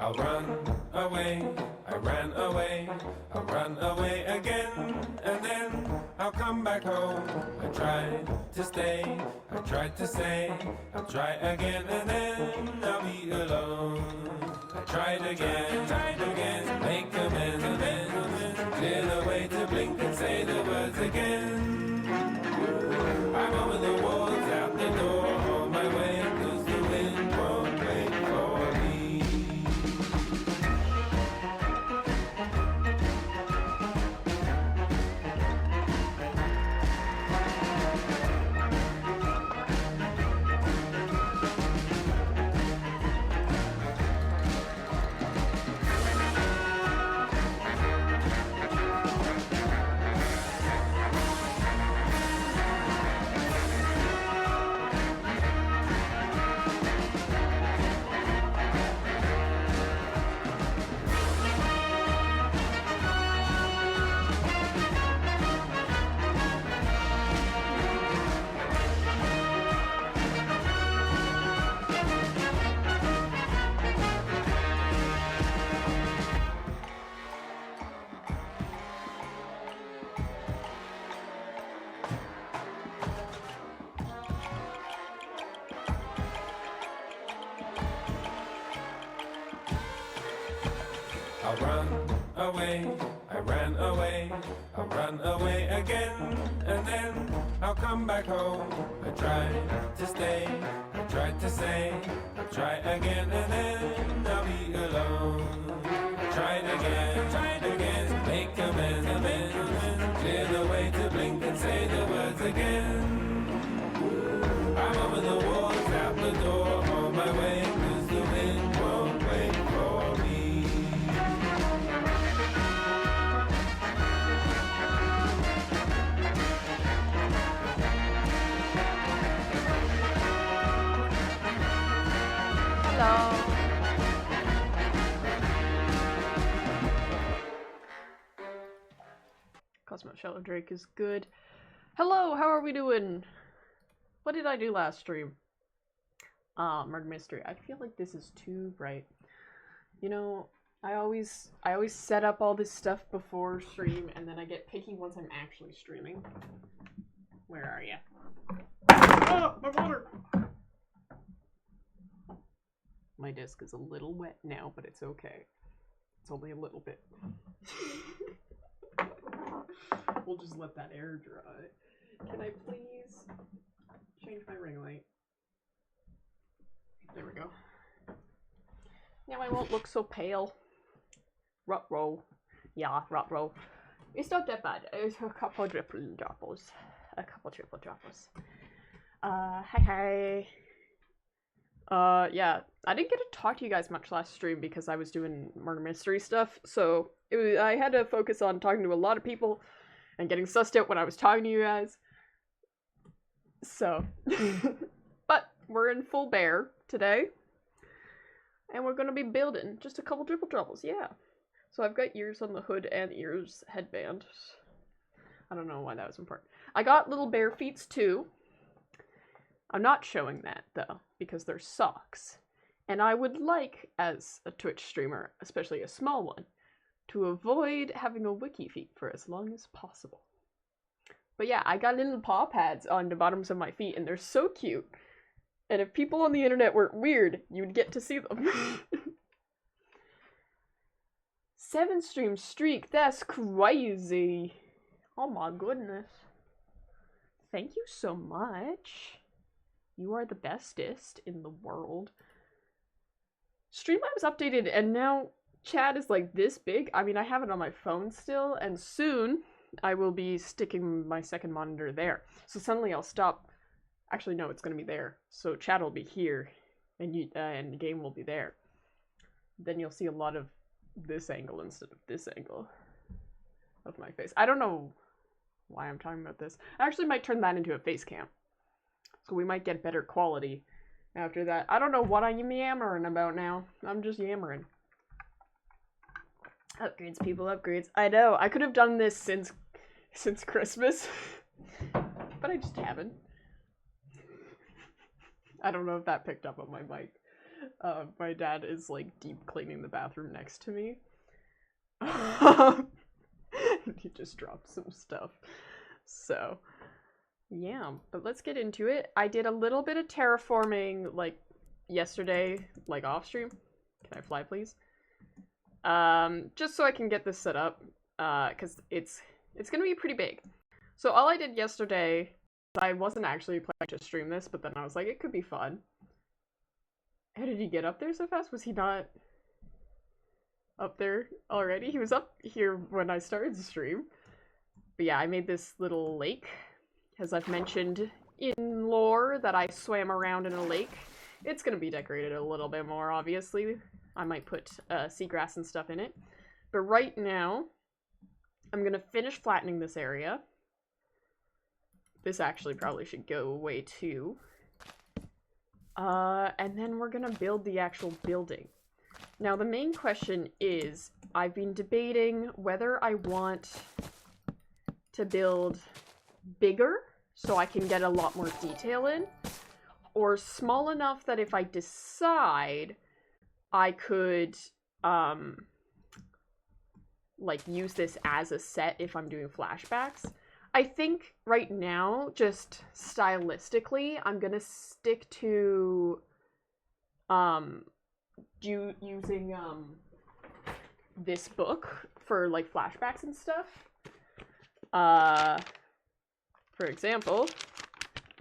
I'll run away, I ran away, I'll run away again, and then I'll come back home. I tried to stay, I tried to say, I'll try again, and then I'll be alone. I tried again, make amends, clear the way to blink and say the words again. I'm over the walls, out the door, on my way, 'cause the wind won't wait for me. I'll run away, I ran away, I'll run away again, and then I'll come back home. I tried to stay, I tried to say, I'll try again, and then I'll be alone. I tried again, make amends, clear the way to blink and say the words again. I'm over the walls, out the door, on my way, 'cause the wind won't wait for me. Hello. Cosmo Shallow Drake is good. Hello, how are we doing? What did I do last stream? Murder Mystery. I feel like this is too bright. You know, I always set up all this stuff before stream, and then I get picky once I'm actually streaming. Where are ya? Oh, my water! My disc is a little wet now, but it's okay. It's only a little bit. We'll just let that air dry. Can I please change my ring light? There we go. Now I won't look so pale. Ruh-roh. Yeah, ruh-roh. It's not that bad. It's a couple triple droppers. A couple triple droppers. Hi. Yeah, I didn't get to talk to you guys much last stream because I was doing murder mystery stuff, so I had to focus on talking to a lot of people and getting sussed out when I was talking to you guys. So, but we're in full bear today, and we're gonna be building just a couple triple troubles, yeah. So I've got ears on the hood and ears headband. I don't know why that was important. I got little bear feets too. I'm not showing that, though, because they're socks. And I would like, as a Twitch streamer, especially a small one, to avoid having a wiki feet for as long as possible. But yeah, I got little paw pads on the bottoms of my feet, and they're so cute. And if people on the internet weren't weird, you'd get to see them. 7 stream streak, that's crazy. Oh my goodness. Thank you so much. You are the bestest in the world. Streamlabs updated and now chat is like this big. I mean, I have it on my phone still, and soon I will be sticking my second monitor there. So suddenly I'll stop. Actually, no, it's going to be there. So chat will be here, and the game will be there. Then you'll see a lot of this angle instead of this angle of my face. I don't know why I'm talking about this. I actually might turn that into a face cam. So we might get better quality after that. I don't know what I'm yammering about now. I'm just yammering. Upgrades, people, upgrades. I know, I could have done this since Christmas. But I just haven't. I don't know if that picked up on my mic. My dad is like deep cleaning the bathroom next to me. He just dropped some stuff. So, yeah, but let's get into it. I did a little bit of terraforming like yesterday, like off stream. Can I fly, please? Just so I can get this set up, because it's gonna be pretty big. So all I did yesterday, I wasn't actually planning to stream this, but then I was like, it could be fun. How did he get up there so fast? Was he not up there already? He was up here when I started the stream. But yeah, I made this little lake, as I've mentioned in lore that I swam around in a lake. It's gonna be decorated a little bit more, obviously. I might put seagrass and stuff in it. But right now, I'm gonna finish flattening this area. This actually probably should go away too. And then we're gonna build the actual building. Now the main question is, I've been debating whether I want to build bigger so I can get a lot more detail in, or small enough that if I decide, I could like use this as a set if I'm doing flashbacks. I think right now, just stylistically, I'm gonna stick to using this book for like flashbacks and stuff. For example,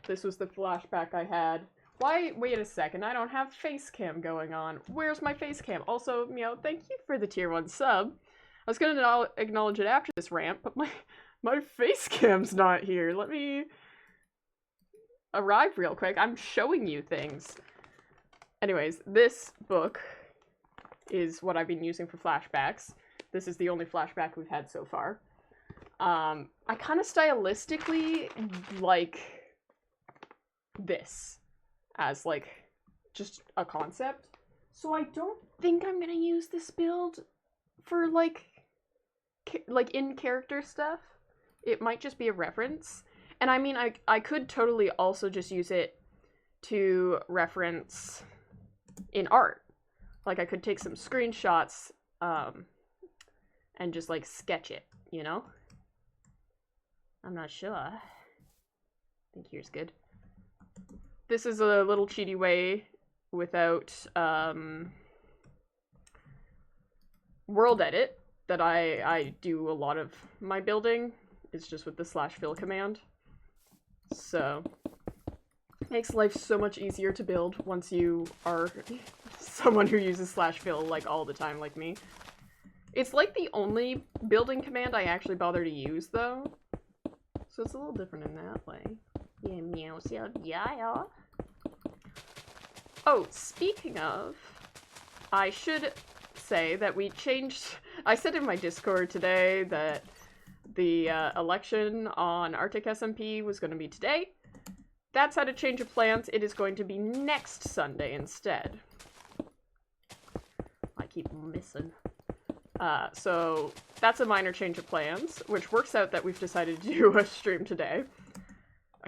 this was the flashback I had. Why? Wait a second, I don't have face cam going on. Where's my face cam? Also, thank you for the tier 1 sub. I was gonna acknowledge it after this rant, but my face cam's not here. Let me arrive real quick. I'm showing you things. Anyways, this book is what I've been using for flashbacks. This is the only flashback we've had so far. I kind of stylistically like this as like just a concept. So I don't think I'm gonna use this build for like in character stuff. It might just be a reference. And I mean, I could totally also just use it to reference in art. Like I could take some screenshots and just like sketch it, you know? I'm not sure. I think here's good. This is a little cheaty way without world edit that I do a lot of my building. It's just with the /fill command. So makes life so much easier to build once you are someone who uses /fill like all the time like me. It's like the only building command I actually bother to use though. So it's a little different in that way. Yeah, meow, yeah. Oh, speaking of, I should say that we changed. I said in my Discord today that the election on Arctic SMP was going to be today. That's had a change of plans. It is going to be next Sunday instead. I keep missing. So that's a minor change of plans, which works out that we've decided to do a stream today.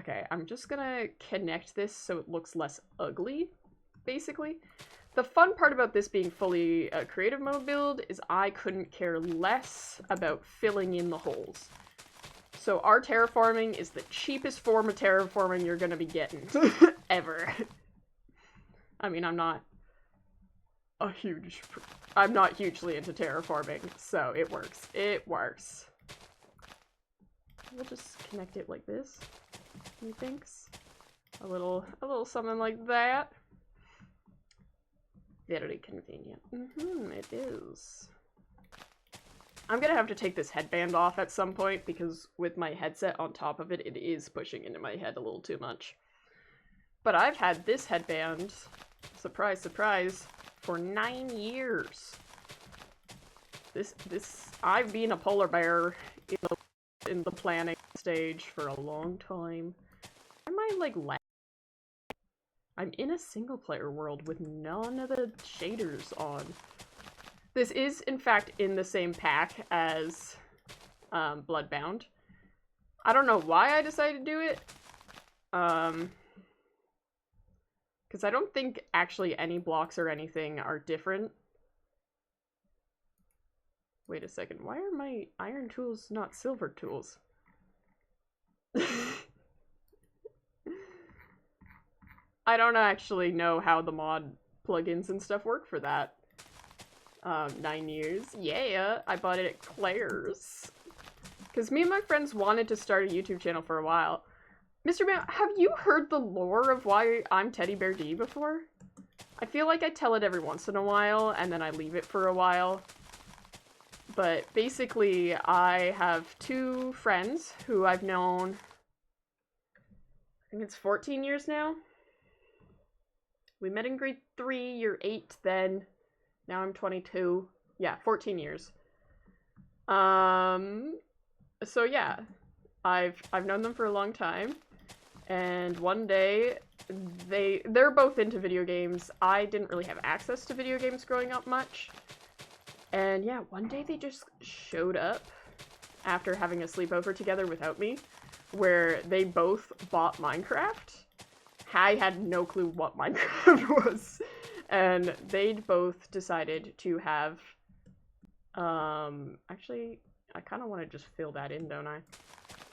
Okay, I'm just gonna connect this so it looks less ugly, basically. The fun part about this being fully a creative mode build is I couldn't care less about filling in the holes. So our terraforming is the cheapest form of terraforming you're gonna be getting, ever. I mean, I'm not hugely into terraforming, so it works. It works. We'll just connect it like this. Methinks. A little something like that. Very convenient. It is. I'm gonna have to take this headband off at some point because with my headset on top of it, it is pushing into my head a little too much. But I've had this headband, surprise, surprise, for 9 years. I've been a polar bear in the planning stage for a long time. Am I like I'm in a single player world with none of the shaders on. This is in fact in the same pack as Bloodbound. I don't know why I decided to do it. Because I don't think actually any blocks or anything are different. Wait a second, why are my iron tools not silver tools? I don't actually know how the mod plugins and stuff work for that. 9 years. Yeah, I bought it at Claire's. Because me and my friends wanted to start a YouTube channel for a while. Mr. Man, have you heard the lore of why I'm Teddy Bear D before? I feel like I tell it every once in a while, and then I leave it for a while. But basically, I have 2 friends who I've known, I think it's 14 years now. We met in grade 3, you're 8 then. Now I'm 22. Yeah, 14 years. So yeah, I've known them for a long time. And one day, they're both into video games. I didn't really have access to video games growing up much. And yeah, one day they just showed up after having a sleepover together without me, where they both bought Minecraft. I had no clue what Minecraft was. And they'd both decided to have, actually, I kind of want to just fill that in, don't I?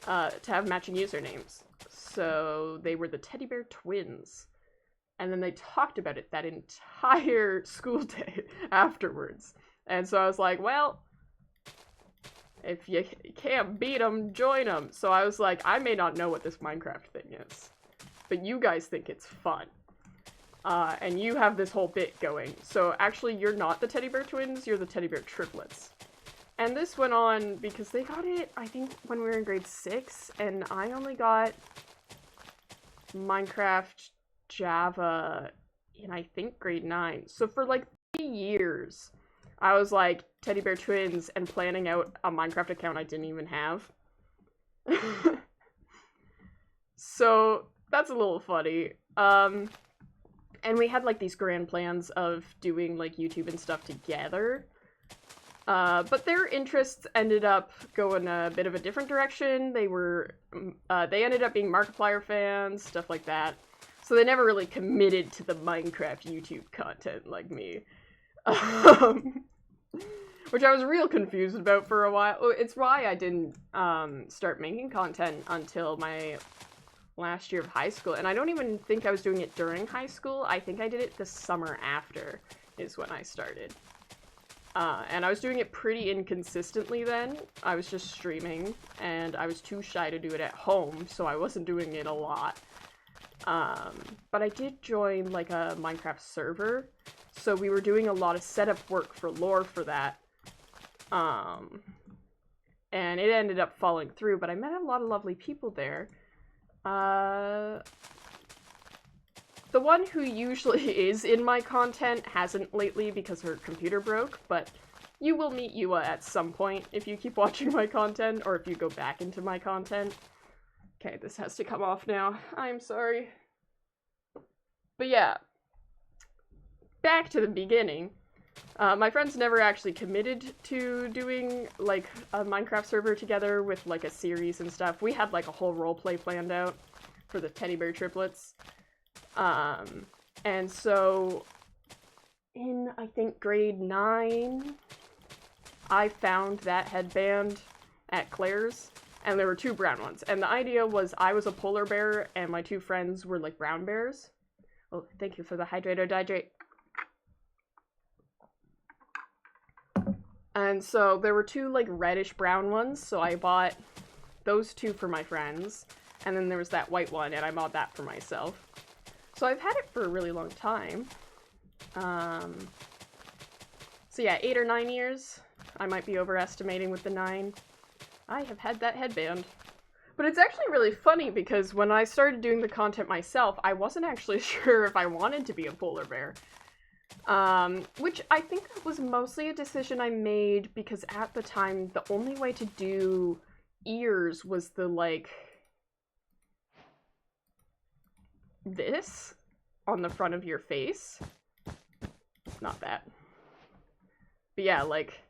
To have matching usernames. So they were the Teddy Bear Twins. And then they talked about it that entire school day afterwards. And so I was like, well, if you can't beat them, join them. So I was like, I may not know what this Minecraft thing is, but you guys think it's fun. And you have this whole bit going. So actually, you're not the Teddy Bear Twins, you're the Teddy Bear Triplets. And this went on because they got it, I think, when we were in grade 6, and I only got Minecraft Java in, I think, grade 9. So for like 3 years, I was like Teddy Bear Twins and planning out a Minecraft account I didn't even have. So that's a little funny. And we had like these grand plans of doing like YouTube and stuff together. But their interests ended up going a bit of a different direction. They ended up being Markiplier fans, stuff like that. So they never really committed to the Minecraft YouTube content like me. Which I was real confused about for a while. It's why I didn't start making content until my last year of high school. And I don't even think I was doing it during high school. I think I did it the summer after is when I started. And I was doing it pretty inconsistently then. I was just streaming, and I was too shy to do it at home, so I wasn't doing it a lot. But I did join, like, a Minecraft server, so we were doing a lot of setup work for lore for that. And it ended up falling through, but I met a lot of lovely people there. The one who usually is in my content hasn't lately because her computer broke, but you will meet Yua at some point if you keep watching my content, or if you go back into my content. Okay, this has to come off now. I'm sorry. But yeah, back to the beginning. My friends never actually committed to doing, like, a Minecraft server together with, like, a series and stuff. We had, like, a whole roleplay planned out for the Teddy Bear Triplets. And so, in, I think, grade 9, I found that headband at Claire's, and there were 2 brown ones. And the idea was I was a polar bear, and my 2 friends were, like, brown bears. Oh, thank you for the hydrator dihydrate. And so there were 2, like, reddish-brown ones, so I bought those 2 for my friends. And then there was that white one, and I bought that for myself. So I've had it for a really long time. So yeah, 8 or 9 years. I might be overestimating with the 9. I have had that headband. But it's actually really funny because when I started doing the content myself, I wasn't actually sure if I wanted to be a polar bear. Which I think was mostly a decision I made because at the time, the only way to do ears was the, like, this on the front of your face. Not that. But yeah, like,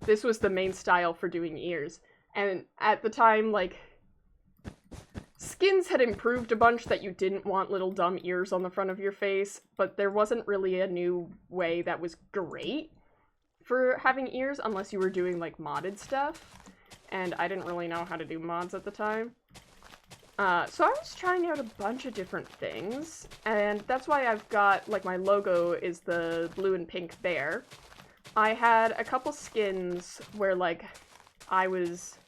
this was the main style for doing ears. And at the time, like, skins had improved a bunch that you didn't want little dumb ears on the front of your face, but there wasn't really a new way that was great for having ears unless you were doing, like, modded stuff. And I didn't really know how to do mods at the time. So I was trying out a bunch of different things, and that's why I've got, like, my logo is the blue and pink bear. I had a couple skins where, like, I was...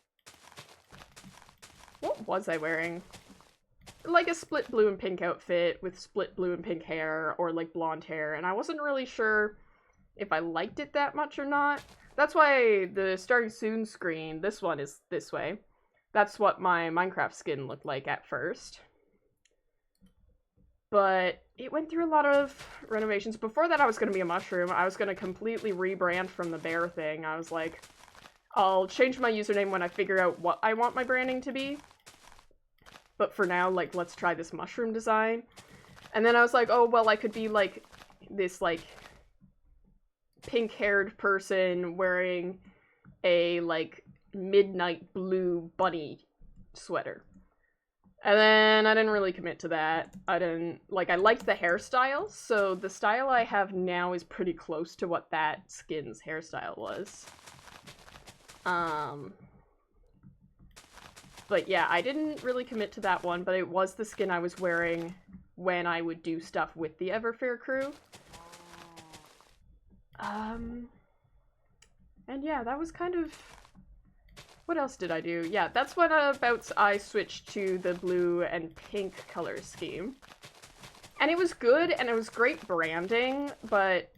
What was I wearing? Like a split blue and pink outfit with split blue and pink hair, or, like, blonde hair, and I wasn't really sure if I liked it that much or not. That's why the starting soon screen, this one is this way. That's what my Minecraft skin looked like at first. But it went through a lot of renovations. Before that, I was going to be a mushroom. I was going to completely rebrand from the bear thing. I was like, I'll change my username when I figure out what I want my branding to be. But for now, like, let's try this mushroom design. And then I was like, oh, well, I could be, like, this, like, pink-haired person wearing a, like, midnight blue bunny sweater. And then I didn't really commit to that. I liked the hairstyle, so the style I have now is pretty close to what that skin's hairstyle was. But yeah, I didn't really commit to that one, but it was the skin I was wearing when I would do stuff with the Everfair crew. And yeah, that was kind of... What else did I do? Yeah, that's when about I switched to the blue and pink color scheme. And it was good, and it was great branding, but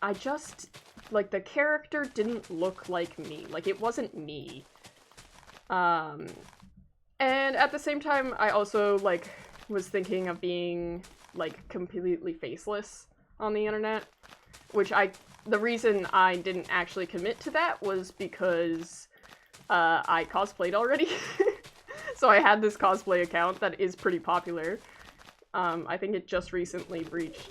I just, like, the character didn't look like me. Like, it wasn't me. And at the same time, I also, like, was thinking of being, like, completely faceless on the internet. Which the reason I didn't actually commit to that was because I cosplayed already. So I had this cosplay account that is pretty popular. I think it just recently reached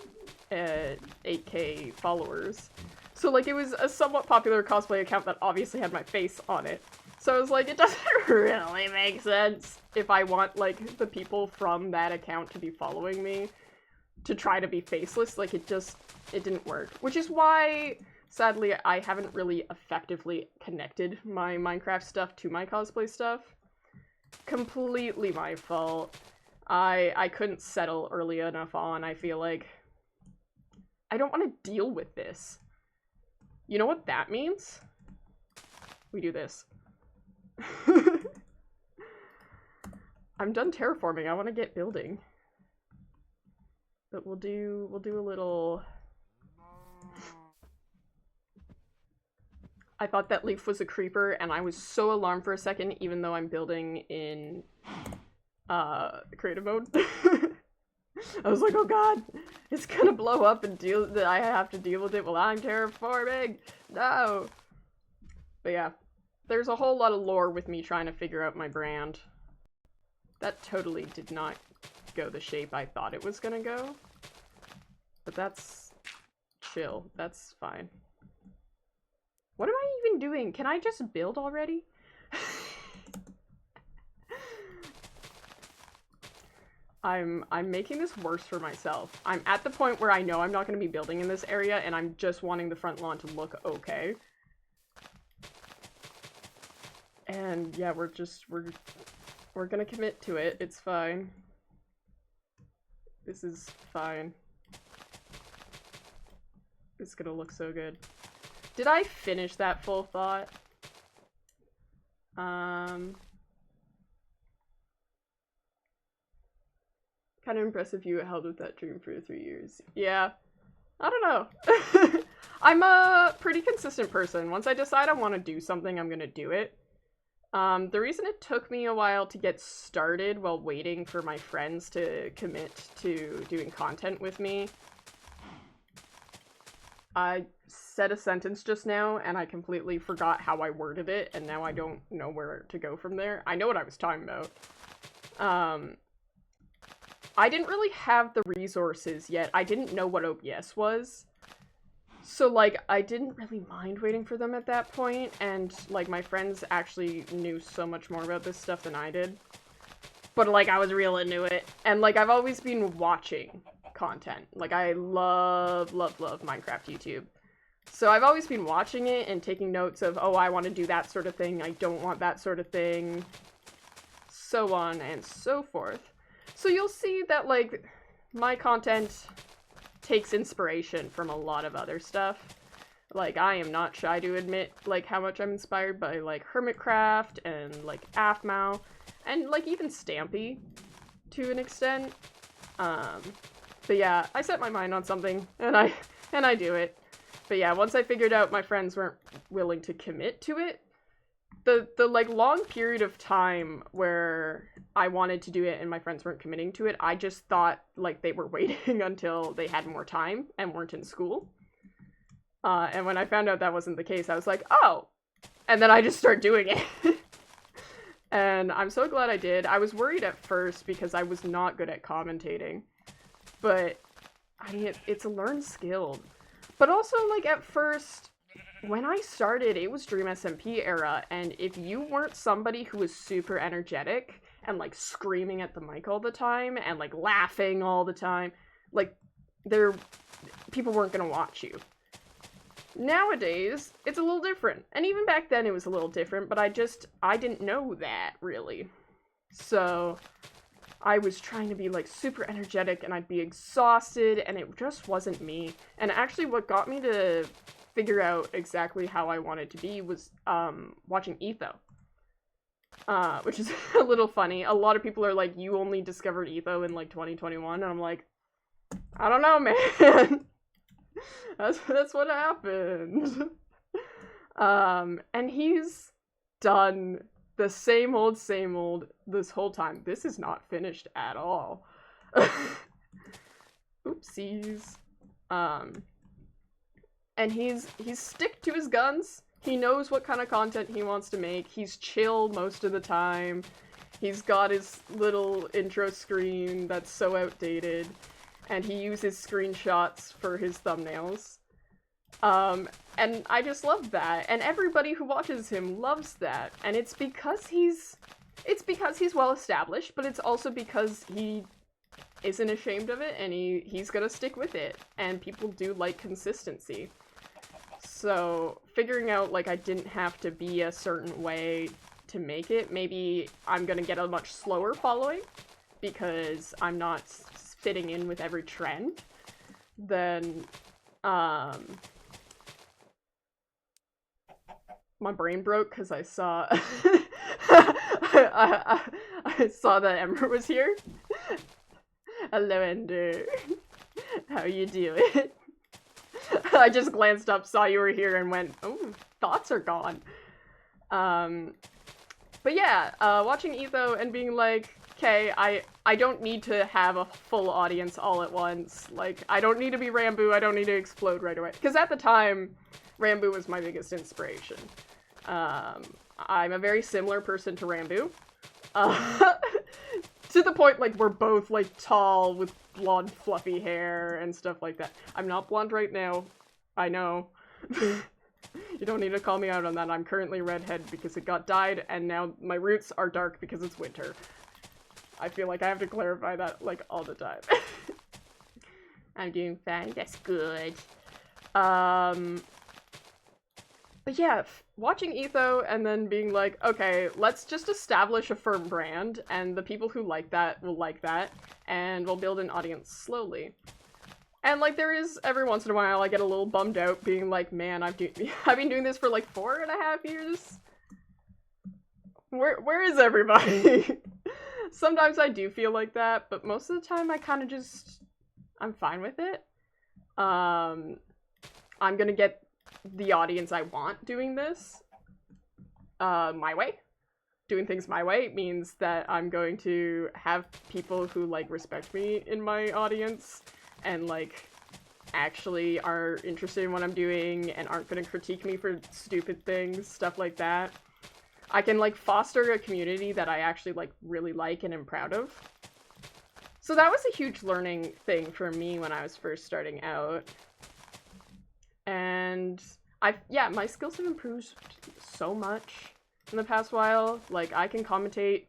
8K followers. So, like, it was a somewhat popular cosplay account that obviously had my face on it. So I was like, it doesn't really make sense if I want, like, the people from that account to be following me to try to be faceless. Like, it didn't work. Which is why... Sadly, I haven't really effectively connected my Minecraft stuff to my cosplay stuff. Completely my fault. I couldn't settle early enough on, I feel like. I don't want to deal with this. You know what that means? We do this. I'm done terraforming, I want to get building. But we'll do a little... I thought that leaf was a creeper, and I was so alarmed for a second, even though I'm building in, creative mode. I was like, oh god, it's gonna blow up and I have to deal with it while I'm terraforming! No! But yeah, there's a whole lot of lore with me trying to figure out my brand. That totally did not go the shape I thought it was gonna go. But that's chill, that's fine. What am I even doing? Can I just build already? I'm making this worse for myself. I'm at the point where I know I'm not going to be building in this area, and I'm just wanting the front lawn to look okay. And yeah, we're gonna commit to it. It's fine. This is fine. It's gonna look so good. Did I finish that full thought? Kind of impressive you held with that dream for 3 years. Yeah. I don't know. I'm a pretty consistent person. Once I decide I want to do something, I'm gonna do it. The reason it took me a while to get started while waiting for my friends to commit to doing content with me, I said a sentence just now and I completely forgot how I worded it, and now I don't know where to go from there. I know what I was talking about. I didn't really have the resources yet. I didn't know what OBS was. So, like, I didn't really mind waiting for them at that point, and, like, my friends actually knew so much more about this stuff than I did. But, like, I was real into it. And, like, I've always been watching content. Like, I love Minecraft YouTube. So I've always been watching it and taking notes of, oh, I want to do that sort of thing, I don't want that sort of thing, so on and so forth. So you'll see that, like, my content takes inspiration from a lot of other stuff. Like, I am not shy to admit, like, how much I'm inspired by, like, Hermitcraft and, like, Aphmau, and, like, even Stampy, to an extent. But yeah, I set my mind on something, and I do it. But yeah, once I figured out my friends weren't willing to commit to it, the like, long period of time where I wanted to do it and my friends weren't committing to it, I just thought, like, they were waiting until they had more time and weren't in school. And when I found out that wasn't the case, I was like, oh! And then I just started doing it. And I'm so glad I did. I was worried at first because I was not good at commentating. But, I mean, it's a learned skill. But also, like, at first, when I started, it was Dream SMP era, and if you weren't somebody who was super energetic and, like, screaming at the mic all the time and, like, laughing all the time, like, people weren't gonna watch you. Nowadays, it's a little different. And even back then it was a little different, but I didn't know that, really. So, I was trying to be, like, super energetic, and I'd be exhausted, and it just wasn't me. And actually what got me to figure out exactly how I wanted to be was, watching Etho. Which is a little funny. A lot of people are like, you only discovered Etho in, like, 2021, and I'm like, I don't know, man. That's what happened. And he's done the same old this whole time. This is not finished at all. Oopsies. And he's stick to his guns. He knows what kind of content he wants to make. He's chill most of the time. He's got his little intro screen that's so outdated. And he uses screenshots for his thumbnails. And I just love that. And everybody who watches him loves that. And it's because he's well established, but it's also because he isn't ashamed of it, and he's gonna stick with it. And people do like consistency. So, figuring out, like, I didn't have to be a certain way to make it, maybe I'm gonna get a much slower following, because I'm not fitting in with every trend, then, my brain broke because I saw I saw that Ember was here. Hello, Ender. How you doing? I just glanced up, saw you were here, and went, oh, thoughts are gone. But yeah, watching Etho and being like, okay, I don't need to have a full audience all at once. Like, I don't need to be Rambo, I don't need to explode right away. Because at the time, Rambo was my biggest inspiration. I'm a very similar person to Rambo. To the point, like, we're both, like, tall with blonde fluffy hair and stuff like that. I'm not blonde right now. I know. You don't need to call me out on that. I'm currently redhead because it got dyed, and now my roots are dark because it's winter. I feel like I have to clarify that, like, all the time. I'm doing fine. That's good. But yeah, watching Etho and then being like, okay, let's just establish a firm brand, and the people who like that will like that, and we'll build an audience slowly. And, like, there is, every once in a while, I get a little bummed out being like, man, I've been doing this for, like, 4.5 years? Where is everybody? Sometimes I do feel like that, but most of the time I kind of just, I'm fine with it. I'm gonna get the audience I want doing this my way. Doing things my way means that I'm going to have people who, like, respect me in my audience and, like, actually are interested in what I'm doing and aren't gonna critique me for stupid things, stuff like that. I can, like, foster a community that I actually, like, really like and am proud of. So that was a huge learning thing for me when I was first starting out. And yeah, my skills have improved so much in the past while. Like, I can commentate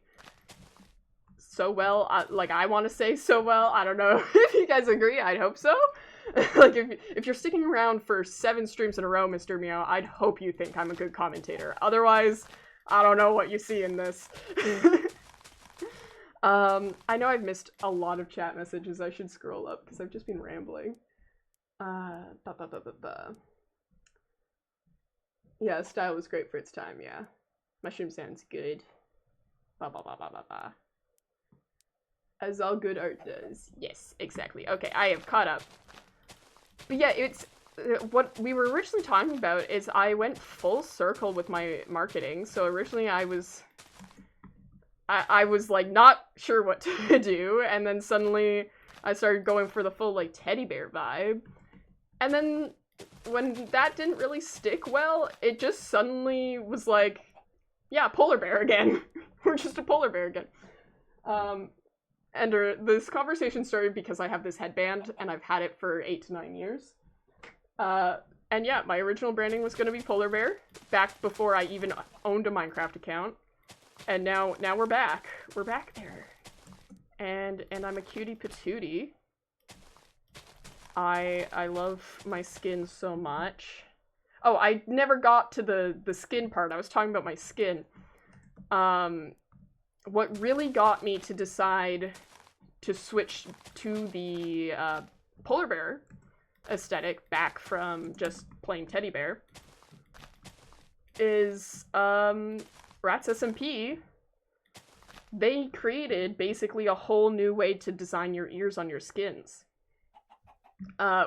so well. Like, I want to say so well. I don't know if you guys agree. I'd hope so. Like, if you're sticking around for 7 streams in a row, Mr. Meow, I'd hope you think I'm a good commentator. Otherwise, I don't know what you see in this. I know I've missed a lot of chat messages. I should scroll up because I've just been rambling. Yeah, style was great for its time, yeah. Mushroom sounds good. As all good art does. Yes, exactly. Okay, I have caught up. But yeah, it's... what we were originally talking about is I went full circle with my marketing. So originally I was like not sure what to do, and then suddenly I started going for the full like teddy bear vibe. And then when that didn't really stick well, it just suddenly was like, yeah, polar bear again. We're just a polar bear again. And this conversation started because I have this headband and I've had it for 8 to 9 years. And yeah, my original branding was going to be polar bear back before I even owned a Minecraft account. And now we're back. We're back there. And I'm a cutie patootie. I love my skin so much. Oh, I never got to the skin part. I was talking about my skin. What really got me to decide to switch to the polar bear aesthetic back from just plain teddy bear is Rats SMP. They created basically a whole new way to design your ears on your skins.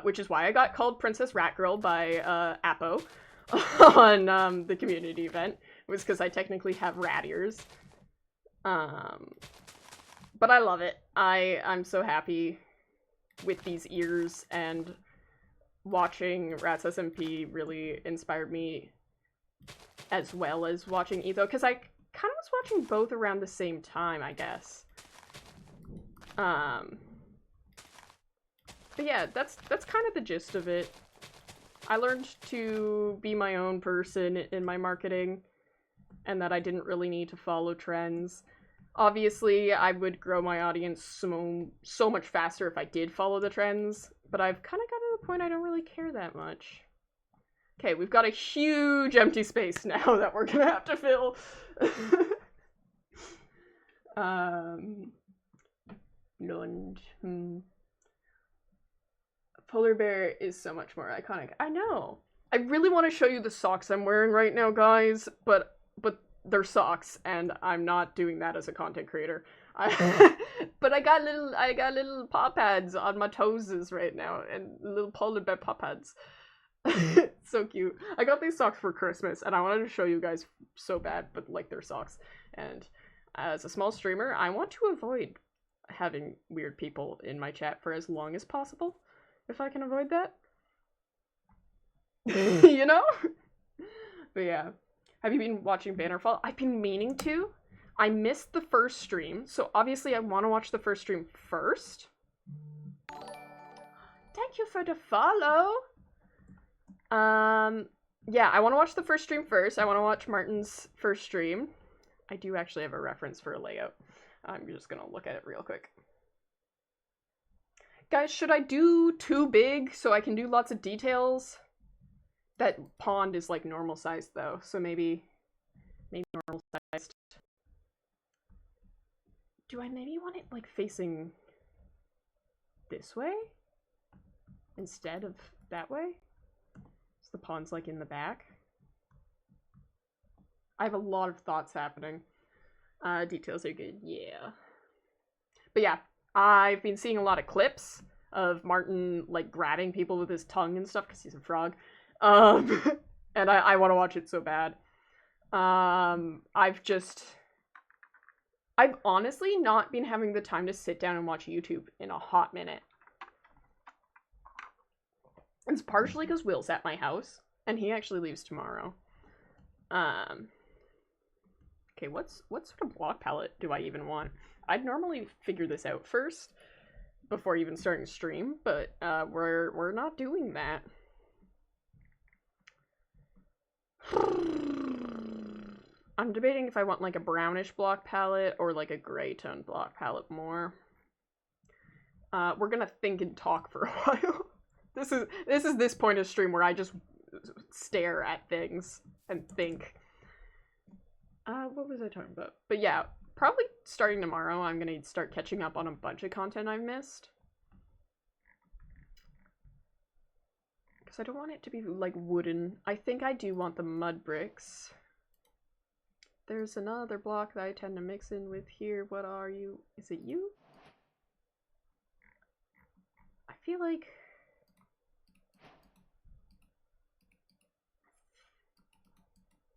Which is why I got called Princess Rat Girl by Appo on the community event. It was because I technically have rat ears. But I love it. I'm so happy with these ears, and watching Rats SMP really inspired me as well as watching Etho, because I kind of was watching both around the same time, I guess. But yeah, that's kind of the gist of it. I learned to be my own person in my marketing, and that I didn't really need to follow trends. Obviously, I would grow my audience so much faster if I did follow the trends, but I've kind of gotten to the point I don't really care that much. Okay, we've got a huge empty space now that we're gonna have to fill. Lund. Polar bear is so much more iconic. I know. I really want to show you the socks I'm wearing right now, guys, but they're socks, and I'm not doing that as a content creator. But I got little paw pads on my toes right now, and little polar bear paw pads. So cute. I got these socks for Christmas, and I wanted to show you guys so bad, but like, they're socks. And as a small streamer, I want to avoid having weird people in my chat for as long as possible, if I can avoid that. You know? But yeah. Have you been watching Bannerfall? I've been meaning to. I missed the first stream, so obviously I want to watch the first stream first. Thank you for the follow. Yeah, I want to watch the first stream first. I want to watch Martin's first stream. I do actually have a reference for a layout. I'm just gonna look at it real quick. Guys, should I do too big so I can do lots of details? That pond is like normal sized though, so maybe normal sized. Do I maybe want it like facing this way instead of that way? So the pond's like in the back. I have a lot of thoughts happening. Details are good, yeah. But yeah, I've been seeing a lot of clips of Martin like grabbing people with his tongue and stuff because he's a frog. And I want to watch it so bad. I've honestly not been having the time to sit down and watch YouTube in a hot minute. It's partially because Will's at my house, and he actually leaves tomorrow. Okay, what sort of block palette do I even want? I'd normally figure this out first before even starting to stream, but we're not doing that. I'm debating if I want like a brownish block palette or like a gray tone block palette more. We're gonna think and talk for a while. This is this point of stream where I just stare at things and think. What was I talking about? But yeah, probably starting tomorrow, I'm gonna start catching up on a bunch of content I've missed. Because I don't want it to be like wooden. I think I do want the mud bricks. There's another block that I tend to mix in with here. What are you? Is it you? I feel like...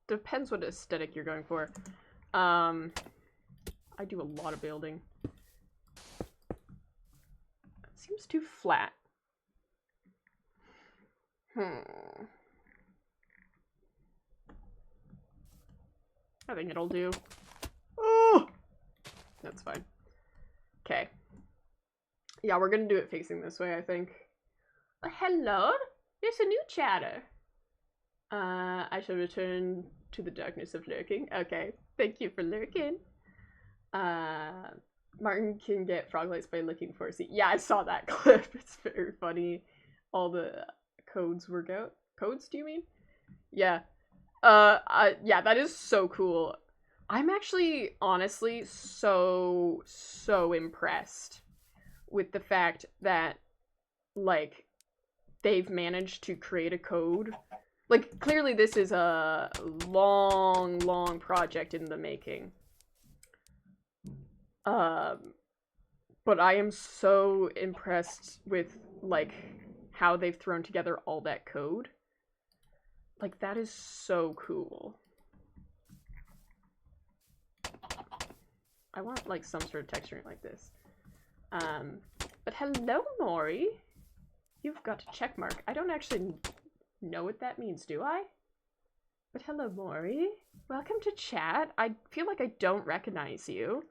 Depends what aesthetic you're going for. I do a lot of building. It seems too flat. I think it'll do. Oh! That's fine. Okay. Yeah, we're gonna do it facing this way, I think. Hello? There's a new chatter. I shall return to the darkness of lurking. Okay, thank you for lurking. Martin can get frog lights by looking for a seat. Yeah, I saw that clip. It's very funny. All the codes work out. Codes, do you mean? Yeah. Yeah, that is so cool. I'm actually, honestly, so impressed with the fact that, like, they've managed to create a code. Like, clearly this is a long project in the making. But I am so impressed with, like, how they've thrown together all that code. Like, that is so cool. I want, like, some sort of texturing like this. But hello, Maury. You've got a check mark. I don't actually know what that means, do I? But hello, Maury. Welcome to chat. I feel like I don't recognize you.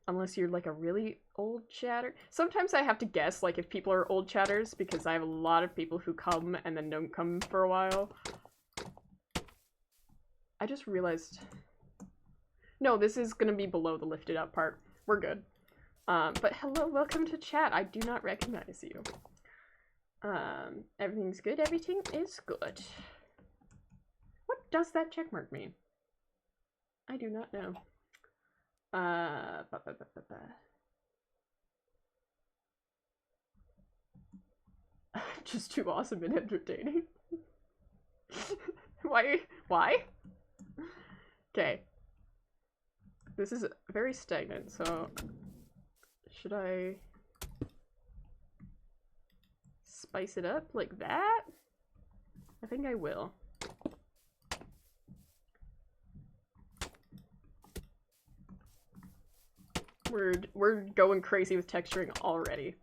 Unless you're, like, a really old chatter. Sometimes I have to guess, like, if people are old chatters, because I have a lot of people who come and then don't come for a while. I just realized... No, this is gonna be below the lifted up part. We're good. But hello, welcome to chat. I do not recognize you. Everything's good. Everything is good. What does that checkmark mean? I do not know. Just too awesome and entertaining. Why? Okay. This is very stagnant, so should I spice it up like that? I think I will. We're going crazy with texturing already.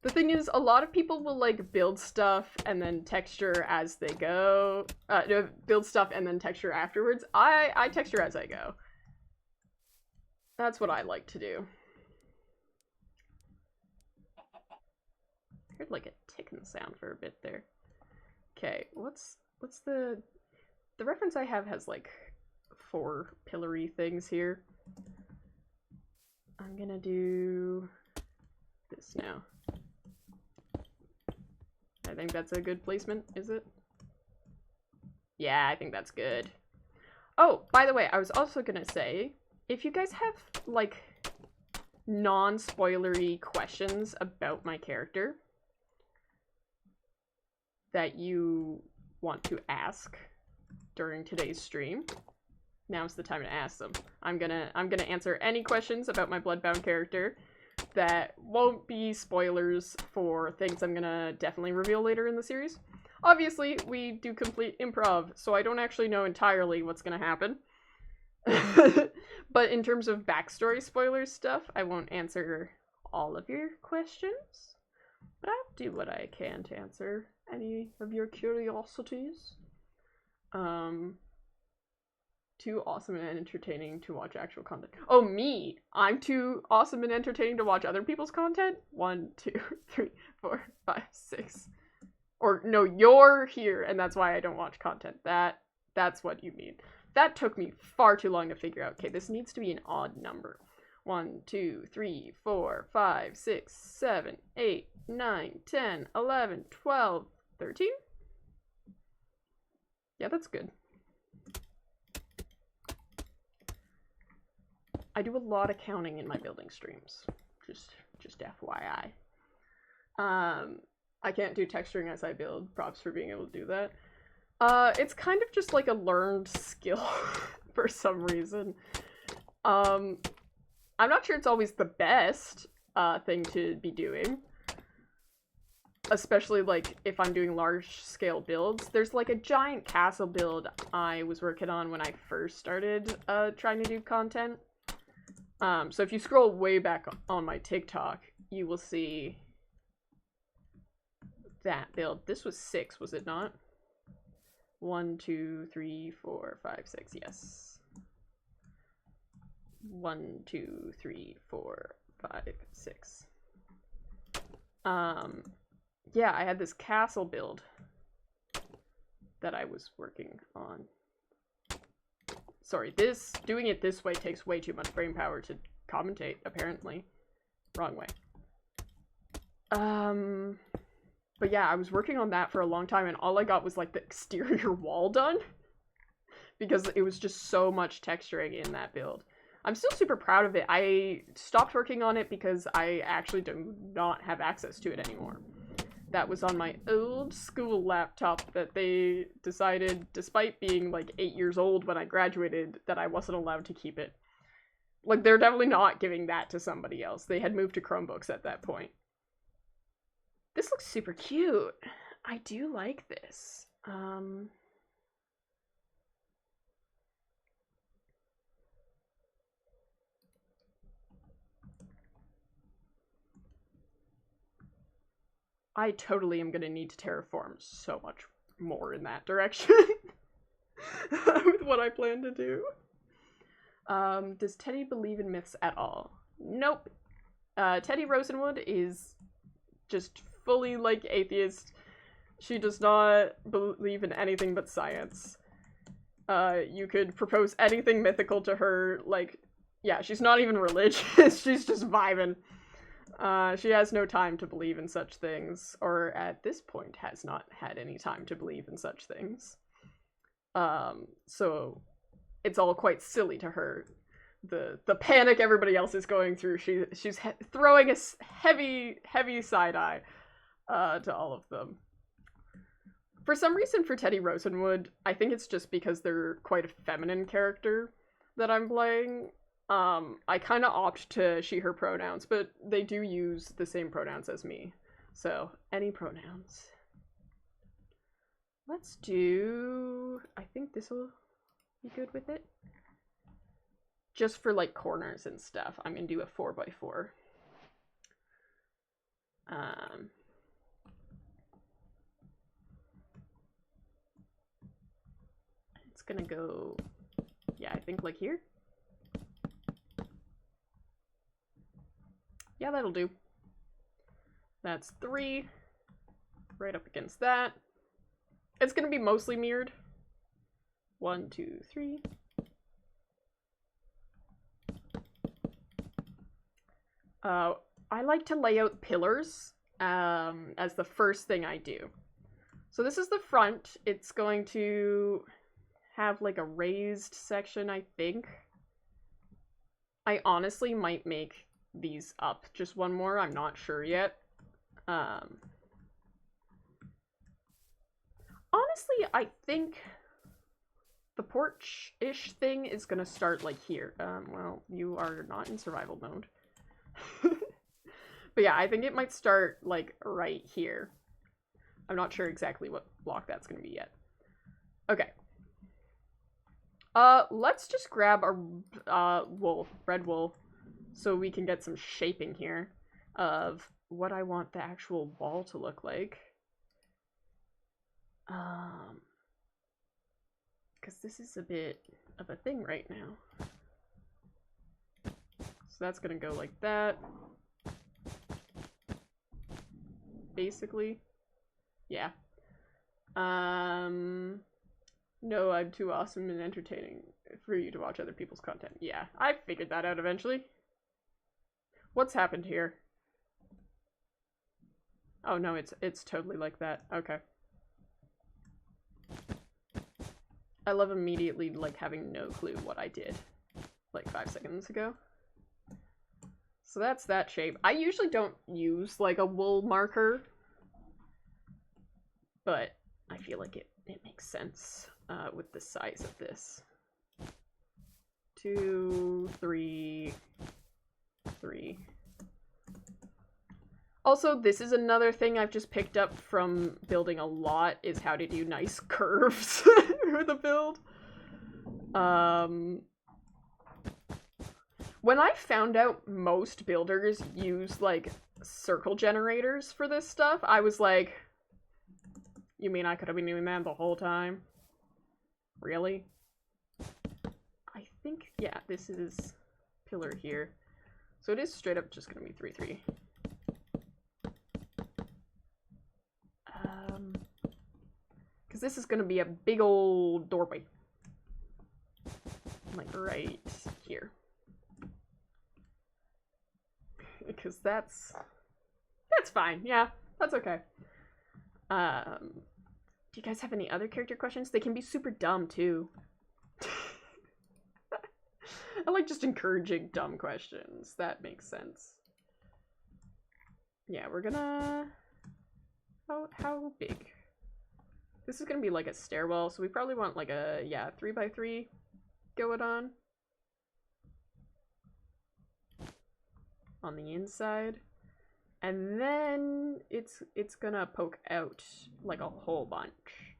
The thing is, a lot of people will, like, build stuff and then texture as they go. No, build stuff and then texture afterwards. I texture as I go. That's what I like to do. I heard, like, a ticking sound for a bit there. Okay, what's the reference I have has, like, 4 pillory things here. I'm gonna do this now. I think that's a good placement, is it? Yeah, I think that's good. Oh, by the way, I was also gonna say, if you guys have, like, non-spoilery questions about my character that you want to ask during today's stream, now's the time to ask them. I'm gonna answer any questions about my Bloodbound character that won't be spoilers for things I'm gonna definitely reveal later in the series. Obviously, we do complete improv, so I don't actually know entirely what's gonna happen. But in terms of backstory spoilers stuff, I won't answer all of your questions, but I'll do what I can to answer any of your curiosities. Too awesome and entertaining to watch actual content. Oh, me! I'm too awesome and entertaining to watch other people's content? 1, 2, 3, 4, 5, 6. Or, no, you're here, and that's why I don't watch content. That That's what you mean. That took me far too long to figure out. Okay, this needs to be an odd number. 1, 2, 3, 4, 5, 6, 7, 8, 9, 10, 11, 12, 13? Yeah, that's good. I do a lot of counting in my building streams. Just FYI. I can't do texturing as I build. Props for being able to do that. It's kind of just like a learned skill for some reason. I'm not sure it's always the best thing to be doing. Especially like if I'm doing large scale builds. There's like a giant castle build I was working on when I first started trying to do content. So if you scroll way back on my TikTok, you will see that build. This was 6, was it not? 1, 2, 3, 4, 5, 6, yes. 1, 2, 3, 4, 5, 6. Yeah, I had this castle build that I was working on. Sorry, doing it this way takes way too much brain power to commentate, apparently. Wrong way. But yeah, I was working on that for a long time and all I got was like the exterior wall done. Because it was just so much texturing in that build. I'm still super proud of it. I stopped working on it because I actually do not have access to it anymore. That was on my old school laptop that they decided, despite being like 8 years old when I graduated, that I wasn't allowed to keep it. Like, they're definitely not giving that to somebody else. They had moved to Chromebooks at that point. This looks super cute. I do like this. I totally am gonna need to terraform so much more in that direction with what I plan to do. Does Teddy believe in myths at all? Nope. Teddy Rosenwood is just fully, like, atheist. She does not believe in anything but science. You could propose anything mythical to her, like, yeah, she's not even religious, she's just vibing. She has no time to believe in such things, or at this point has not had any time to believe in such things. So it's all quite silly to her. The panic everybody else is going through, she's throwing a heavy side eye to all of them. For some reason for Teddy Rosenwood, I think it's just because they're quite a feminine character that I'm playing. I kind of opt to she, her pronouns, but they do use the same pronouns as me. So, any pronouns. Let's do... I think this will be good with it. Just for, like, corners and stuff, I'm gonna do a 4x4. It's gonna go... yeah, I think, like, here. Yeah, that'll do. That's 3. Right up against that. It's gonna be mostly mirrored. 1, 2, 3. I like to lay out pillars as the first thing I do. So this is the front. It's going to have like a raised section, I think. I honestly might make these up just one more. I'm not sure yet. Honestly, I think the porch-ish thing is gonna start like here. Well, you are not in survival mode. But yeah, I think it might start like right here. I'm not sure exactly what block that's gonna be yet. Okay. Let's just grab our wool, red wool, so we can get some shaping here of what I want the actual wall to look like. Because this is a bit of a thing right now. So that's gonna go like that. Basically. Yeah. No, I'm too awesome and entertaining for you to watch other people's content. Yeah, I figured that out eventually. What's happened here? Oh no, it's totally like that. Okay. I love immediately, like, having no clue what I did, like, 5 seconds ago. So that's that shape. I usually don't use, like, a wool marker, but I feel like it makes sense with the size of this. 2, 3, 3. Also, this is another thing I've just picked up from building a lot, is how to do nice curves for the build. When I found out most builders use, like, circle generators for this stuff, I was like, you mean I could have been doing that the whole time? Really? I think, yeah, this is pillar here. So it is straight up just gonna be 3, 3. Because this is going to be a big old doorway. Like, right here. Because that's fine. Yeah, that's okay. Do you guys have any other character questions? They can be super dumb, too. I like just encouraging dumb questions. That makes sense. Yeah, we're gonna... How big? This is gonna be like a stairwell, so we probably want like a, yeah, 3x3 going on the inside. And then it's gonna poke out like a whole bunch.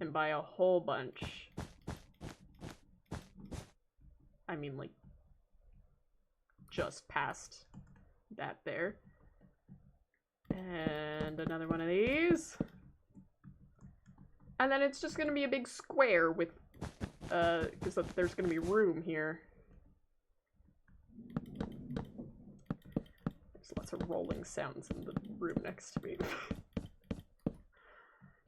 And by a whole bunch, I mean like just past that there. And another one of these. And then it's just gonna be a big square with, because there's gonna be room here. There's lots of rolling sounds in the room next to me.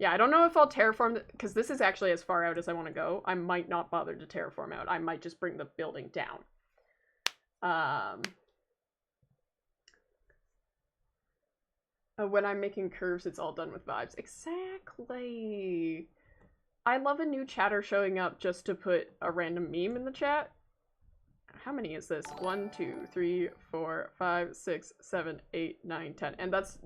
Yeah, I don't know if I'll terraform, because this is actually as far out as I want to go. I might not bother to terraform out. I might just bring the building down. When I'm making curves, it's all done with vibes. Exactly. I love a new chatter showing up just to put a random meme in the chat. How many is this? 1, 2, 3, 4, 5, 6, 7, 8, 9, 10. And that's...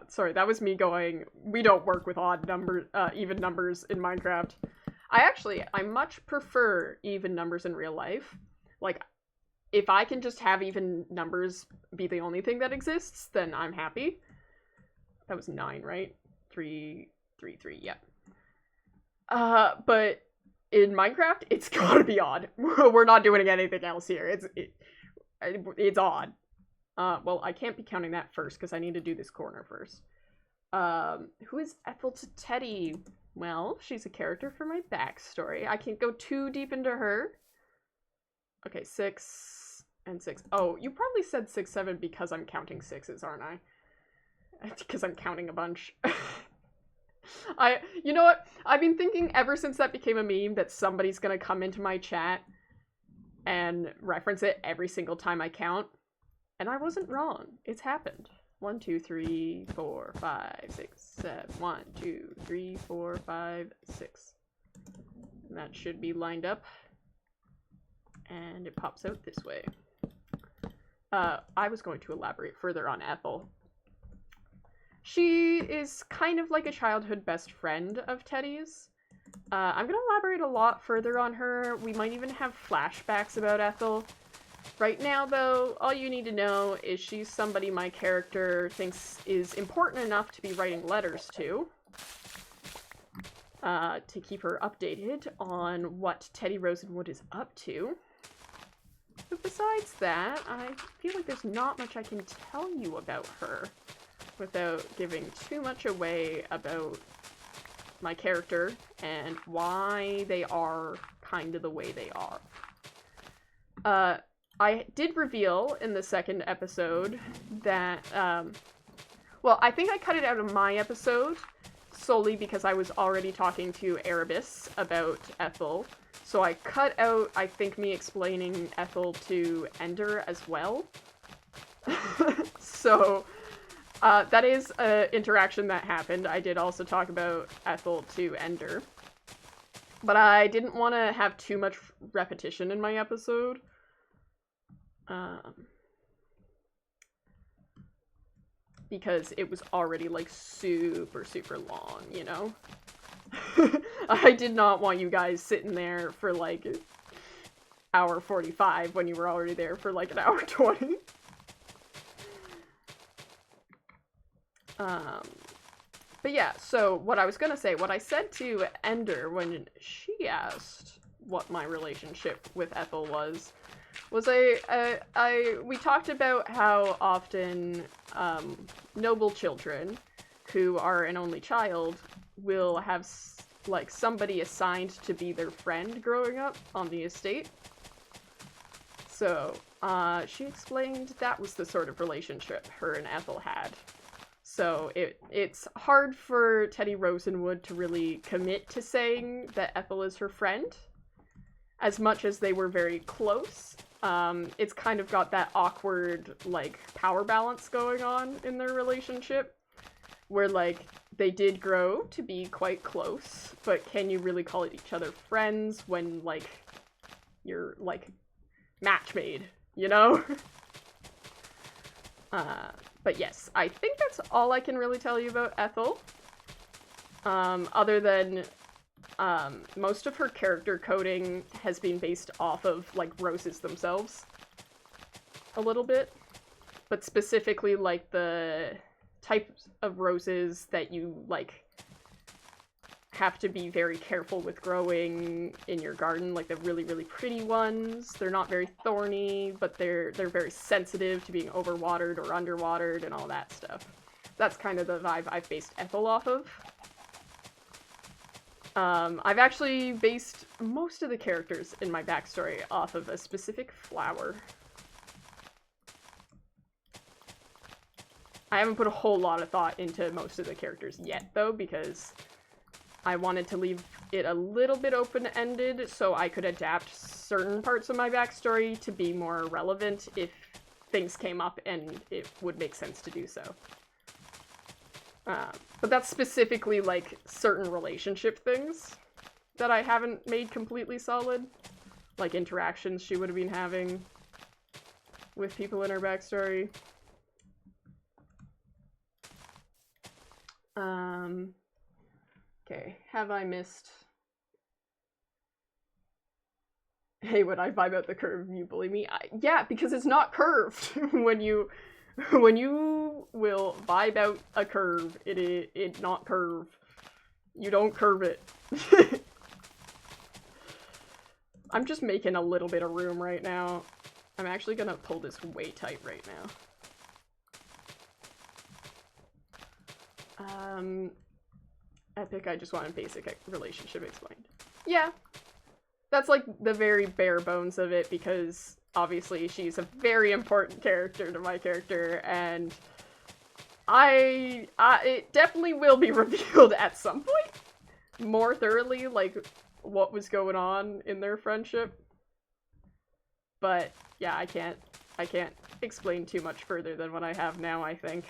sorry, that was me going, we don't work with odd numbers, even numbers in Minecraft. I much prefer even numbers in real life. Like, if I can just have even numbers be the only thing that exists, then I'm happy. That was 9, right? 3, 3, 3, yeah. But in Minecraft, it's gotta be odd. We're not doing anything else here. It's odd. Well, I can't be counting that first, because I need to do this corner first. Who is Ethel to Teddy? Well, she's a character for my backstory. I can't go too deep into her. Okay, 6 and 6. Oh, you probably said 6, 7 because I'm counting 6s, aren't I? Because I'm counting a bunch. You know what? I've been thinking ever since that became a meme that somebody's gonna come into my chat and reference it every single time I count. And I wasn't wrong. It's happened. 1, 2, 3, 4, 5, 6, 7. 1, 2, 3, 4, 5, 6. And that should be lined up. And it pops out this way. I was going to elaborate further on Ethel. She is kind of like a childhood best friend of Teddy's. I'm going to elaborate a lot further on her. We might even have flashbacks about Ethel. Right now, though, all you need to know is she's somebody my character thinks is important enough to be writing letters to keep her updated on what Teddy Rosenwood is up to. But besides that, I feel like there's not much I can tell you about her without giving too much away about my character and why they are kind of the way they are. I did reveal in the second episode that, Well, I think I cut it out of my episode solely because I was already talking to Erebus about Ethel. So I cut out, I think, me explaining Ethel to Ender as well. So that is an interaction that happened. I did also talk about Ethel to Ender. But I didn't want to have too much repetition in my episode. Because it was already, like, super, super long, you know? I did not want you guys sitting there for, like, hour 45 when you were already there for, like, an hour 20. But yeah, so what I was gonna say, what I said to Ender when she asked what my relationship with Ethel was we talked about how often noble children who are an only child will have like somebody assigned to be their friend growing up on the estate. So she explained that was the sort of relationship her and Ethel had. So it's hard for Teddy Rosenwood to really commit to saying that Ethel is her friend, as much as they were very close. It's kind of got that awkward, like, power balance going on in their relationship, where, like, they did grow to be quite close, but can you really call each other friends when, like, you're, like, match made, you know? But yes, I think that's all I can really tell you about Ethel. Other than most of her character coding has been based off of, like, roses themselves. A little bit. But specifically, like, the types of roses that you, like, have to be very careful with growing in your garden. Like, the really, really pretty ones. They're not very thorny, but they're very sensitive to being overwatered or underwatered and all that stuff. That's kind of the vibe I've based Ethel off of. I've actually based most of the characters in my backstory off of a specific flower. I haven't put a whole lot of thought into most of the characters yet, though, because I wanted to leave it a little bit open-ended so I could adapt certain parts of my backstory to be more relevant if things came up and it would make sense to do so. But that's specifically, like, certain relationship things that I haven't made completely solid. Like, interactions she would have been having with people in her backstory. Okay, have I missed... Hey, when I vibe out the curve, you bully me? Yeah, because it's not curved. When you will vibe out a curve, it not curve. You don't curve it. I'm just making a little bit of room right now. I'm actually gonna pull this way tight right now. Epic, I just want a basic relationship explained. Yeah. That's like the very bare bones of it, because obviously she's a very important character to my character, and it definitely will be revealed at some point more thoroughly, like, what was going on in their friendship. But yeah, I can't explain too much further than what I have now, I think.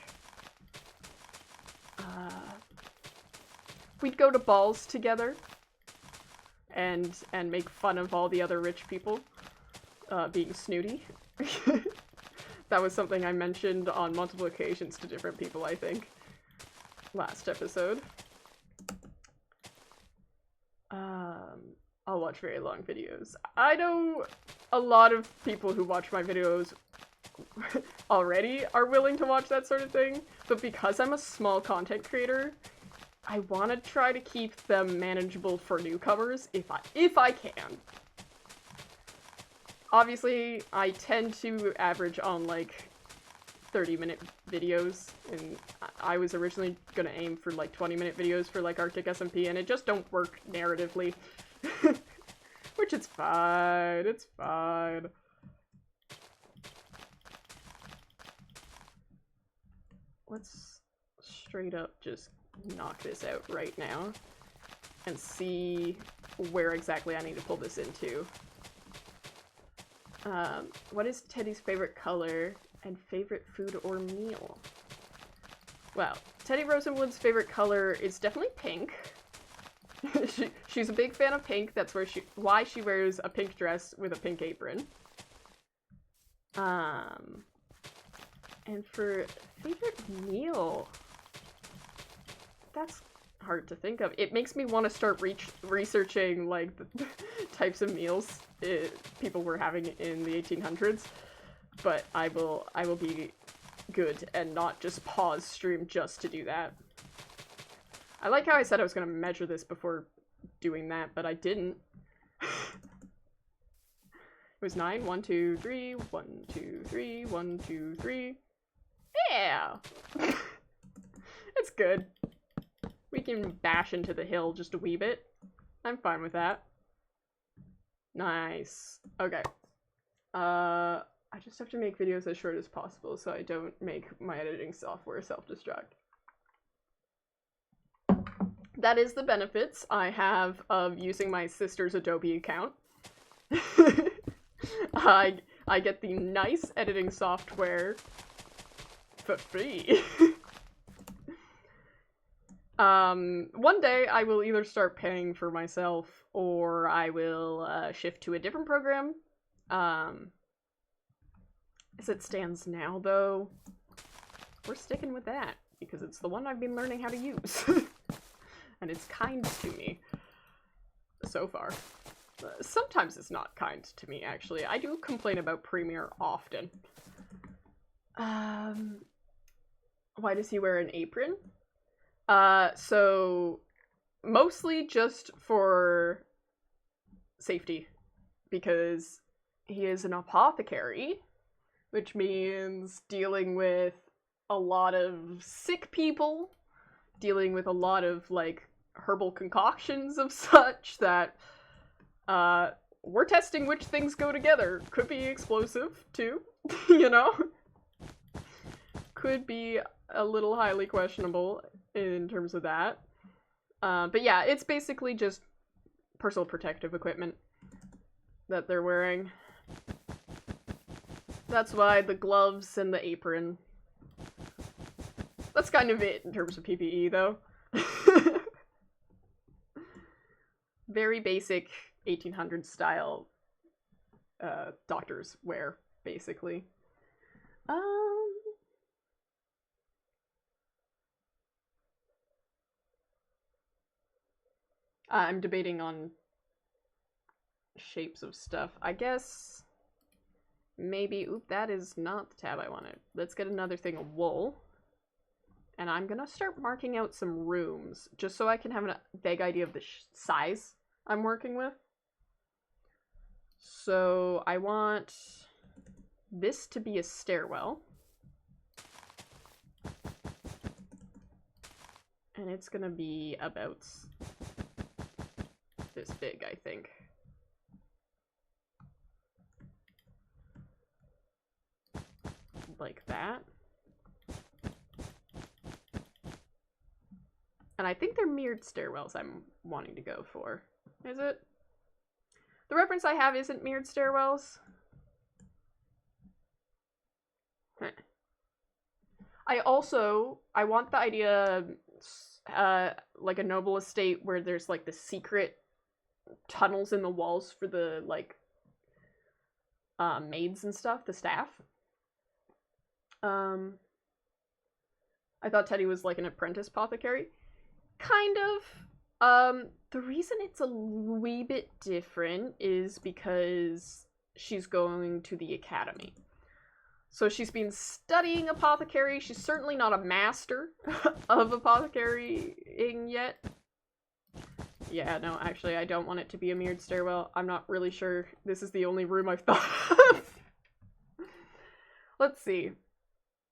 We'd go to balls together and make fun of all the other rich people being snooty. That was something I mentioned on multiple occasions to different people, I think, last episode. I'll watch very long videos. I know a lot of people who watch my videos already are willing to watch that sort of thing, but because I'm a small content creator, I want to try to keep them manageable for newcomers if I can. Obviously, I tend to average on, like, 30-minute videos, and I was originally gonna aim for, like, 20-minute videos for, like, Arctic SMP, and it just don't work narratively. Which it's fine, it's fine. Let's straight up just knock this out right now and see where exactly I need to pull this into. What is Teddy's favorite color and favorite food or meal? Well, Teddy Rosenwood's favorite color is definitely pink. She's a big fan of pink. That's why she wears a pink dress with a pink apron. And for favorite meal, that's hard to think of. It makes me want to start researching like the types of meals people were having in the 1800s, but I will be good and not just pause stream just to do that. I like how I said I was going to measure this before doing that, but I didn't. It was 9, 1, 2, 3, 1, 2, 3, 1, 2, 3. Yeah! It's good. We can bash into the hill just a wee bit. I'm fine with that. Nice. Okay. I just have to make videos as short as possible so I don't make my editing software self-destruct. That is the benefits I have of using my sister's Adobe account. I get the nice editing software for free. One day I will either start paying for myself or I will shift to a different program. As it stands now, though, we're sticking with that because it's the one I've been learning how to use. And it's kind to me so far. Sometimes it's not kind to me, actually. I do complain about Premiere often. Why does he wear an apron? So mostly just for safety, because he is an apothecary, which means dealing with a lot of sick people, dealing with a lot of, like, herbal concoctions of such that, we're testing which things go together. Could be explosive, too, you know? Could be a little highly questionable in terms of that. But yeah, it's basically just personal protective equipment that they're wearing. That's why the gloves and the apron. That's kind of it in terms of PPE, though. Very basic 1800s style doctors wear, basically. I'm debating on shapes of stuff. I guess maybe, oop, that is not the tab I wanted. Let's get another thing of wool. And I'm gonna start marking out some rooms, just so I can have a vague idea of the size I'm working with. So I want this to be a stairwell. And it's gonna be about this big, I think. Like that. And I think they're mirrored stairwells I'm wanting to go for. Is it? The reference I have isn't mirrored stairwells. Huh. I want the idea, like a noble estate where there's like the secret tunnels in the walls for the, like, maids and stuff, the staff. I thought Teddy was like an apprentice apothecary. Kind of. The reason it's a wee bit different is because she's going to the academy. So she's been studying apothecary. She's certainly not a master of apothecarying yet. Yeah, no, actually, I don't want it to be a mirrored stairwell. I'm not really sure. This is the only room I've thought of. Let's see.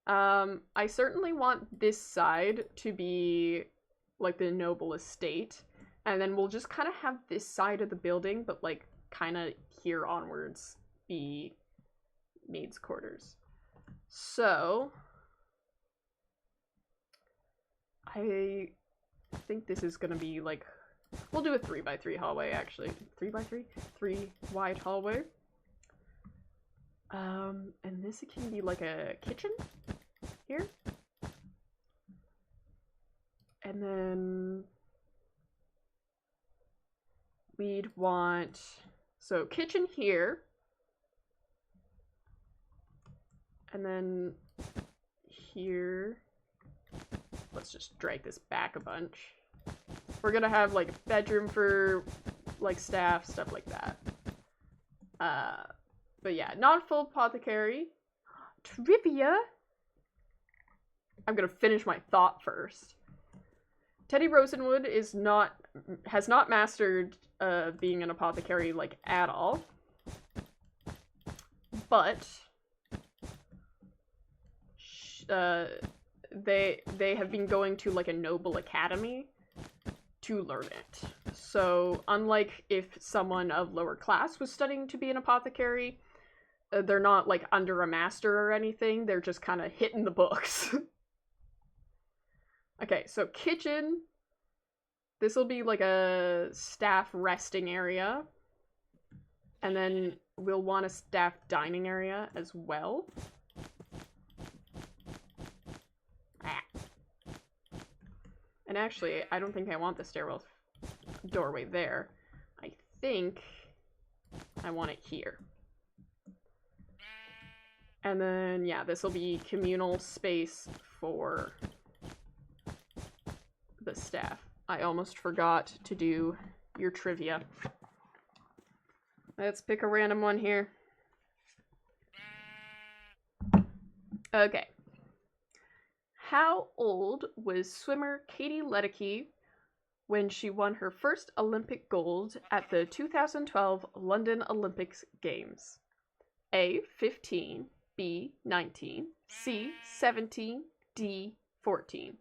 I certainly want this side to be like the noble estate, and then we'll just kind of have this side of the building, but like kind of here onwards be maids' quarters. So I think this is gonna be like, we'll do a 3x3 hallway actually. 3x3? 3 wide hallway. And this can be like a kitchen here. And then we'd want, so kitchen here. And then here, let's just drag this back a bunch. We're gonna have like a bedroom for like staff, stuff like that. But yeah, not full apothecary. Trivia? I'm gonna finish my thought first. Teddy Rosenwood has not mastered being an apothecary like at all. But they have been going to like a noble academy to learn it. So unlike if someone of lower class was studying to be an apothecary, they're not like under a master or anything, they're just kind of hitting the books. Okay, so kitchen, this will be like a staff resting area, and then we'll want a staff dining area as well. And actually, I don't think I want the stairwell doorway there. I think I want it here. And then, yeah, this will be communal space for the staff. I almost forgot to do your trivia. Let's pick a random one here. Okay. How old was swimmer Katie Ledecky when she won her first Olympic gold at the 2012 London Olympics Games? A, 15, B, 19, C, 17, D, 14.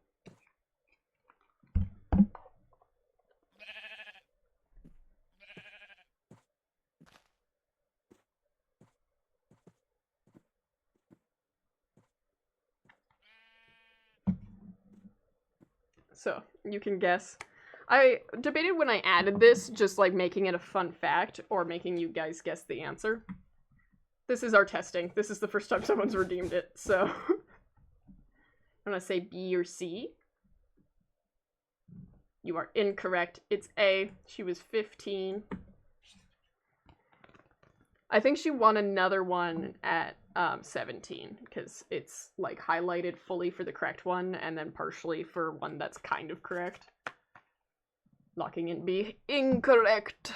So, you can guess. I debated when I added this, just like making it a fun fact, or making you guys guess the answer. This is our testing. This is the first time someone's redeemed it, so... I'm gonna say B or C. You are incorrect. It's A. She was 15. I think she won another one at 17, because it's like highlighted fully for the correct one and then partially for one that's kind of correct. Locking in B. Incorrect.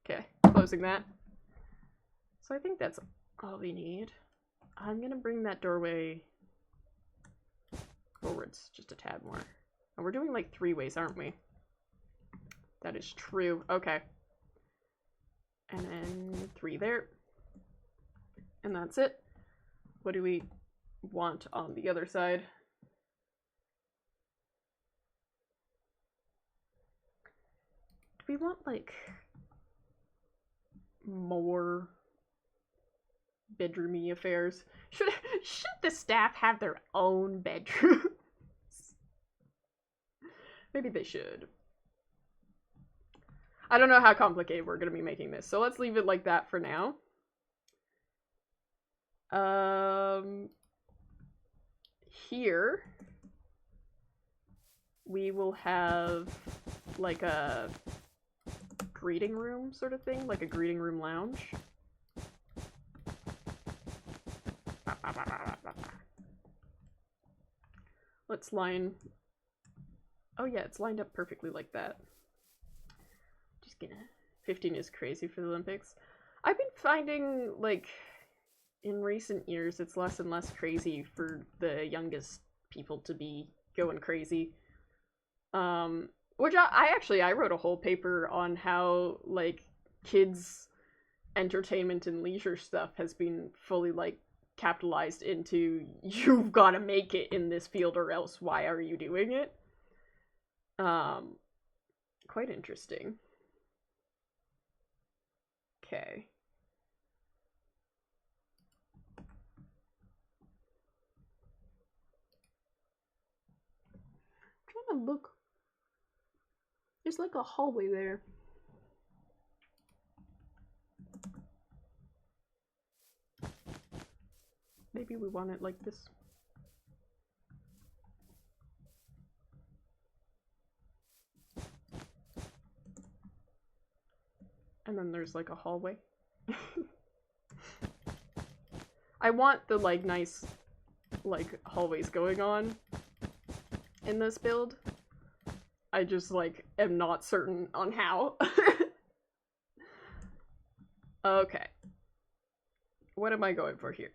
Okay, closing that. So I think that's all we need. I'm gonna bring that doorway forwards just a tad more. And we're doing like 3 ways, aren't we? That is true. Okay. And then 3 there. And that's it. What do we want on the other side? Do we want, like, more bedroomy affairs? Should the staff have their own bedrooms? Maybe they should. I don't know how complicated we're going to be making this, so let's leave it like that for now. Here, we will have like a greeting room sort of thing, like a greeting room lounge. Let's line... Oh yeah, it's lined up perfectly like that. Just gonna... 15 is crazy for the Olympics. I've been finding, like, in recent years, it's less and less crazy for the youngest people to be going crazy. Which I wrote a whole paper on how, like, kids' entertainment and leisure stuff has been fully, like, capitalized into, you've gotta make it in this field or else why are you doing it? Quite interesting. Okay. trying to look. There's like a hallway there. Maybe we want it like this. And then there's like a hallway. I want the like nice like hallways going on in this build. I just like am not certain on how. Okay. What am I going for here?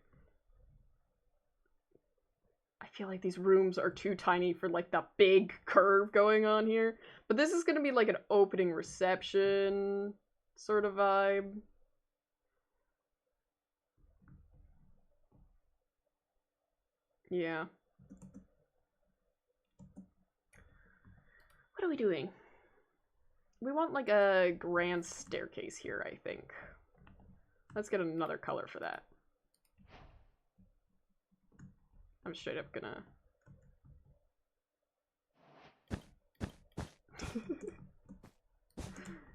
I feel like these rooms are too tiny for like the big curve going on here. But this is gonna be like an opening reception sort of vibe. Yeah. What are we doing? We want like a grand staircase here, I think. Let's get another color for that. I'm straight up gonna...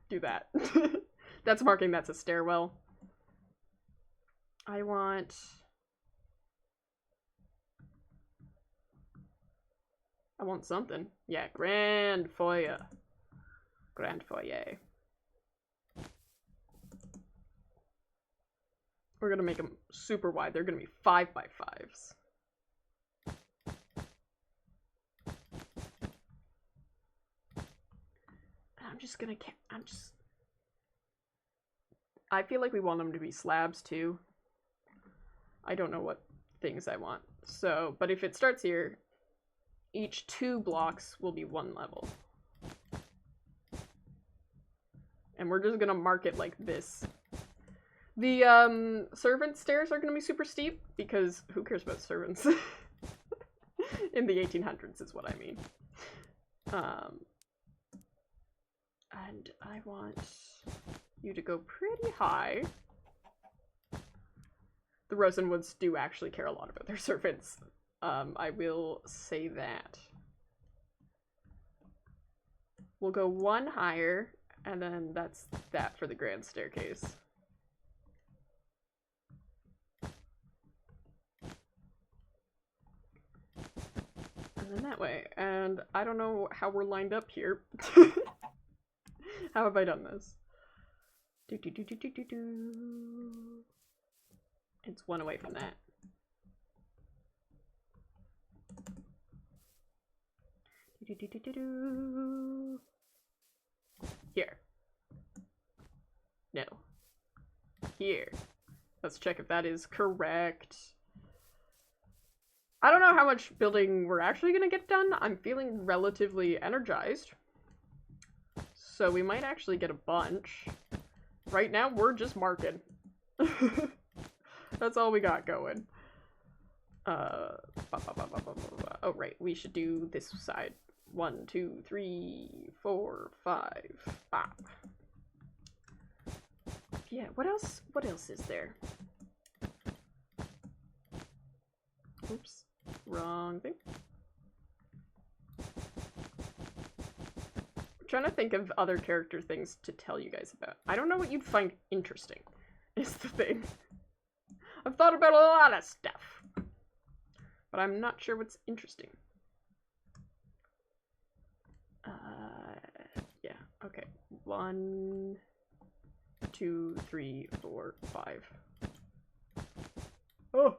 do that. That's marking that's a stairwell. I want... something. Yeah, grand foyer. Grand foyer. We're gonna make them super wide. They're gonna be 5x5s. I feel like we want them to be slabs too. I don't know what things I want. So, but if it starts here, each 2 blocks will be 1 level. And we're just gonna mark it like this. The servant stairs are gonna be super steep because who cares about servants? In the 1800s is what I mean. And I want you to go pretty high. The Rosenwoods do actually care a lot about their servants. I will say that. We'll go 1 higher, and then that's that for the grand staircase. And then that way. And I don't know how we're lined up here. How have I done this? It's 1 away from that. Here. No. Here. Let's check if that is correct. I don't know how much building we're actually gonna get done. I'm feeling relatively energized. So we might actually get a bunch. Right now, we're just marking. That's all we got going. Oh, right. We should do this side. 1, 2, 3, 4, 5, 5. Yeah, what else? What else is there? Oops. Wrong thing. I'm trying to think of other character things to tell you guys about. I don't know what you'd find interesting, is the thing. I've thought about a lot of stuff, but I'm not sure what's interesting. Yeah, okay. 1, 2, 3, 4, 5. Oh!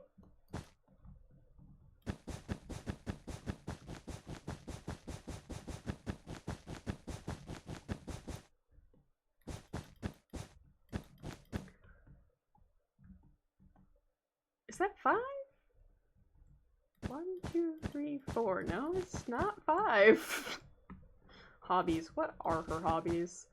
Is that 5? 1, 2, 3, 4. No, it's not 5. Hobbies. What are her hobbies?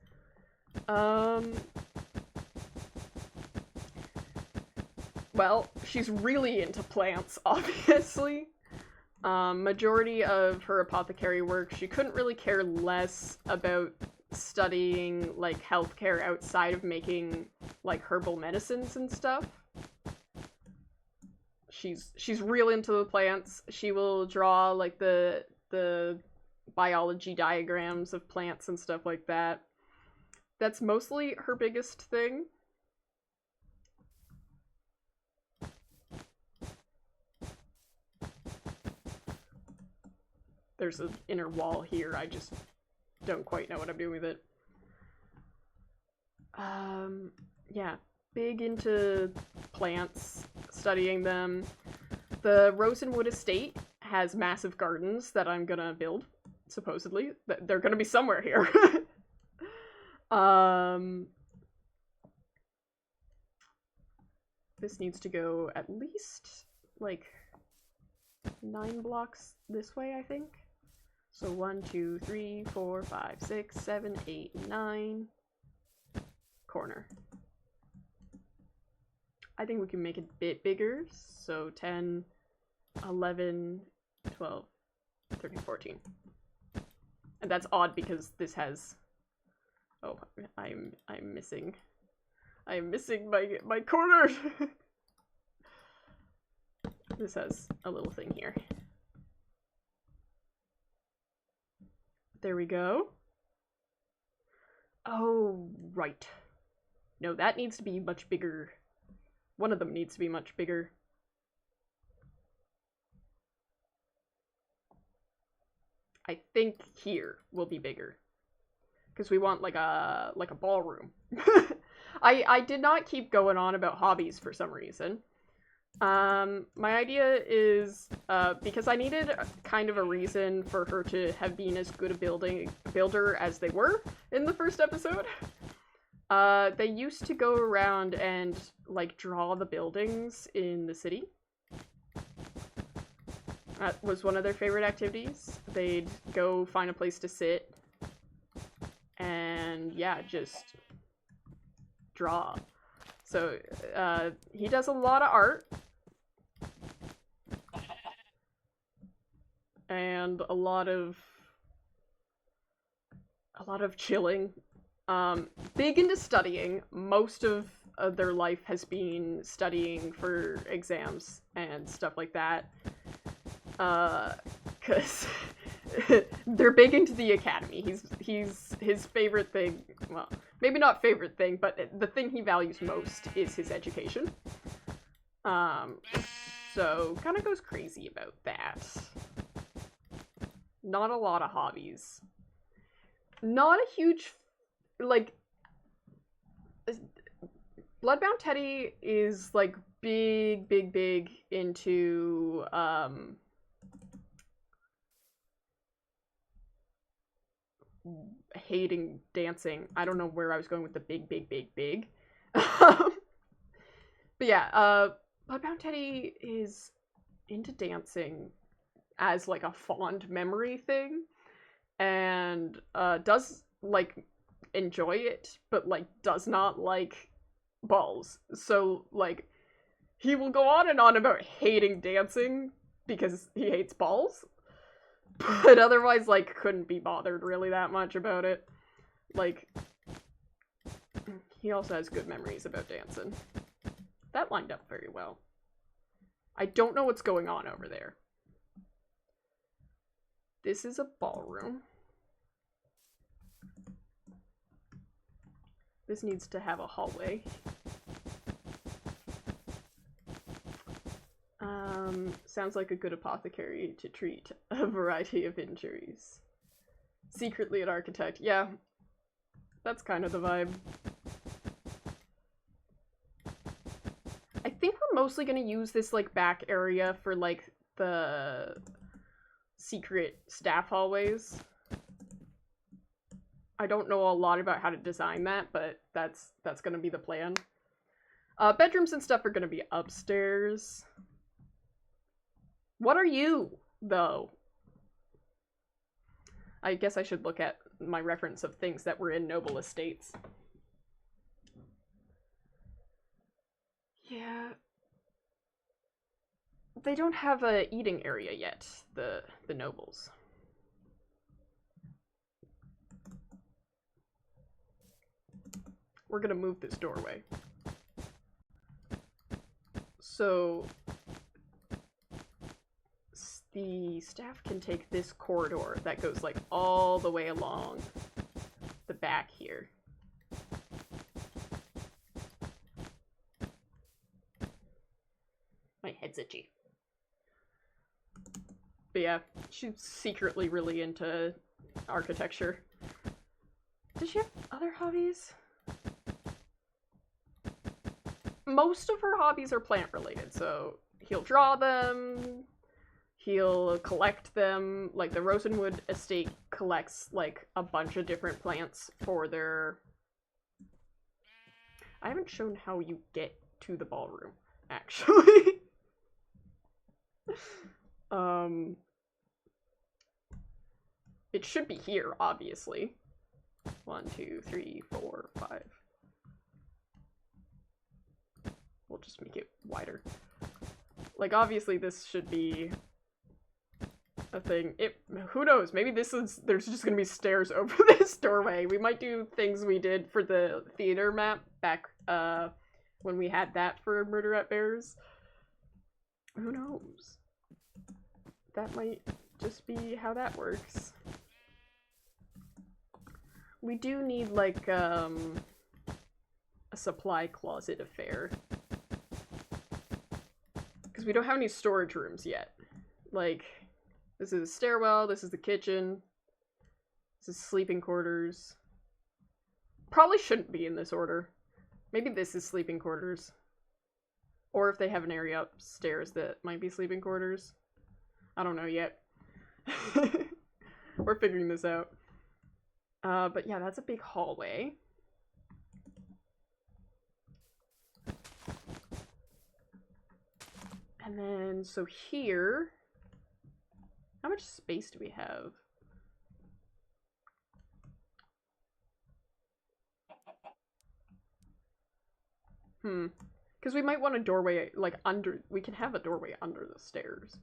Well, she's really into plants, obviously. Majority of her apothecary work, she couldn't really care less about studying, like, healthcare outside of making, like, herbal medicines and stuff. She's real into the plants. She will draw, like, the biology diagrams of plants and stuff like that. That's mostly her biggest thing. There's an inner wall here, I just don't quite know what I'm doing with it. Yeah, big into plants, studying them. The Rosenwood Estate has massive gardens that I'm gonna build, supposedly. They're gonna be somewhere here. This needs to go at least, like, 9 blocks this way, I think. So 1, 2, 3, 4, 5, 6, 7, 8, 9. Corner. I think we can make it a bit bigger. So 10, 11, 12, 13, 14. And that's odd because this has... Oh, I'm missing my corner. This has a little thing here. There we go. Oh, right. No, that needs to be much bigger. One of them needs to be much bigger. I think here will be bigger. Because we want like a ballroom. I did not keep going on about hobbies for some reason. My idea is, because I needed kind of a reason for her to have been as good a builder as they were in the first episode. They used to go around and, like, draw the buildings in the city. That was one of their favorite activities. They'd go find a place to sit and, yeah, just draw. So, he does a lot of art. And a lot of chilling. Big into studying. Most of their life has been studying for exams and stuff like that. 'Cause they're big into the academy. His favorite thing, well, maybe not favorite thing, but the thing he values most is his education. So kind of goes crazy about that. Not a lot of hobbies. Not a huge, like, Bloodbound Teddy is, like, big into, hating dancing. I don't know where I was going with the big. But yeah, Bloodbound Teddy is into dancing as, like, a fond memory thing, and does, like, enjoy it, but, like, does not like balls. So, like, he will go on and on about hating dancing because he hates balls, but otherwise, like, couldn't be bothered really that much about it. Like, he also has good memories about dancing. That lined up very well. I don't know what's going on over there. This is a ballroom. This needs to have a hallway. Sounds like a good apothecary to treat a variety of injuries. Secretly an architect. Yeah, that's kind of the vibe. I think we're mostly gonna use this, like, back area for, like, the secret staff hallways. I don't know a lot about how to design that, but that's gonna be the plan. Bedrooms and stuff are gonna be upstairs. What are you, though? I guess I should look at my reference of things that were in noble estates. Yeah. They don't have a eating area yet, the nobles. We're gonna move this doorway. So the staff can take this corridor that goes like all the way along the back here. My head's itchy. But yeah, she's secretly really into architecture. Does she have other hobbies? Most of her hobbies are plant related, so he'll draw them, he'll collect them. Like the Rosenwood estate collects like a bunch of different plants for their... I haven't shown how you get to the ballroom, actually. It should be here, obviously. 1, 2, 3, 4, 5. We'll just make it wider. Like, obviously this should be a thing. Who knows? Maybe there's just gonna be stairs over this doorway. We might do things we did for the theater map back, when we had that for Murder at Bears. Who knows? That might just be how that works. We do need, like, a supply closet affair. Because we don't have any storage rooms yet. Like, this is a stairwell, this is the kitchen, this is sleeping quarters. Probably shouldn't be in this order. Maybe this is sleeping quarters. Or if they have an area upstairs that might be sleeping quarters. I don't know yet. We're figuring this out. But yeah, that's a big hallway. And then, so here... How much space do we have? Because we might want a doorway, like, under... We can have a doorway under the stairs.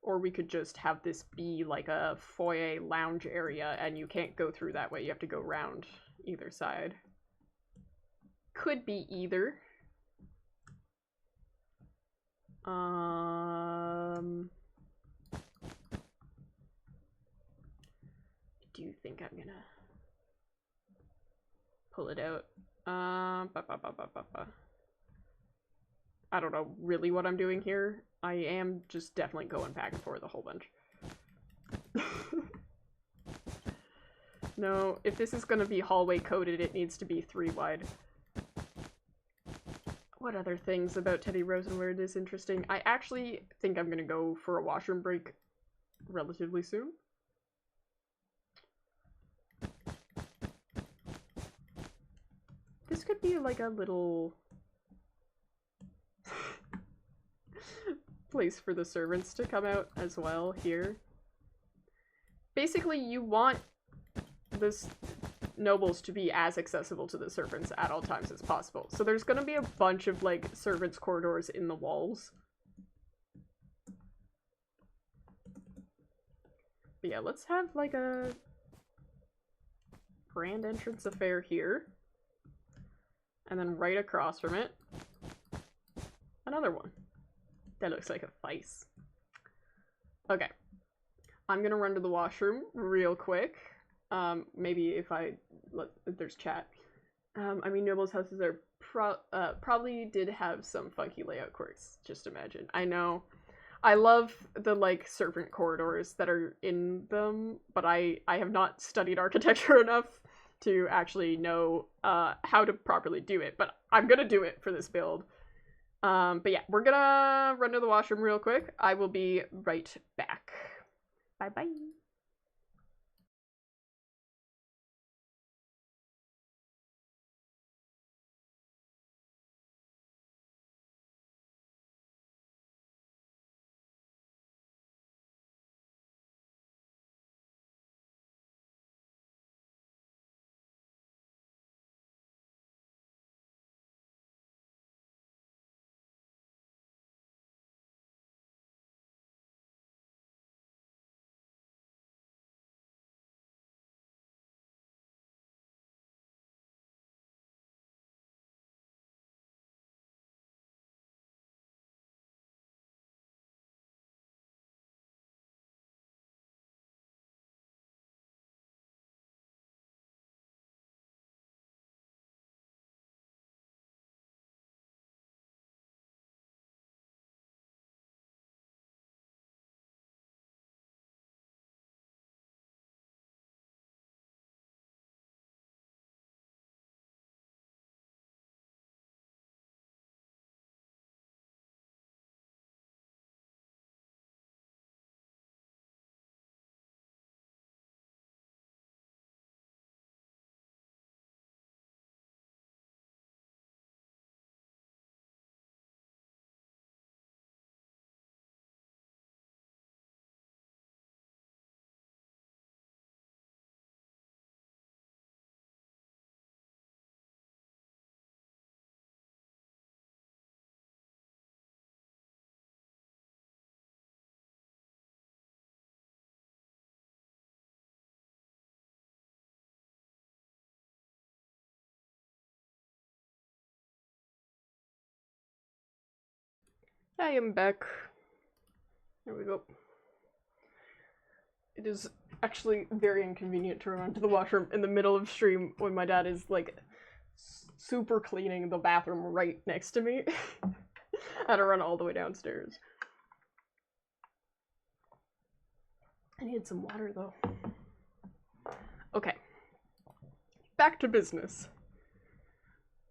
Or we could just have this be like a foyer lounge area and you can't go through that way. You have to go around either side. Could be either. I do think I'm gonna pull it out. I don't know really what I'm doing here. I am just definitely going back and forth a whole bunch. No, if this is gonna be hallway coded, it needs to be 3 wide. What other things about Teddy Rosenwood is interesting? I actually think I'm gonna go for a washroom break relatively soon. This could be like a little place for the servants to come out as well here. Basically, you want this nobles to be as accessible to the servants at all times as possible. So there's gonna be a bunch of like servants' corridors in the walls. But yeah, let's have like a grand entrance affair here. And then right across from it, another one. That looks like a face. Okay. I'm gonna run to the washroom real quick. Maybe if there's chat. I mean, nobles' houses are probably did have some funky layout quirks, just imagine. I know. I love the, like, servant corridors that are in them, but I have not studied architecture enough to actually know how to properly do it, but I'm gonna do it for this build. But yeah, we're gonna run to the washroom real quick. I will be right back. Bye-bye. I am back. There we go. It is actually very inconvenient to run to the washroom in the middle of stream when my dad is like super cleaning the bathroom right next to me. I had to run all the way downstairs. I need some water though. Okay. Back to business.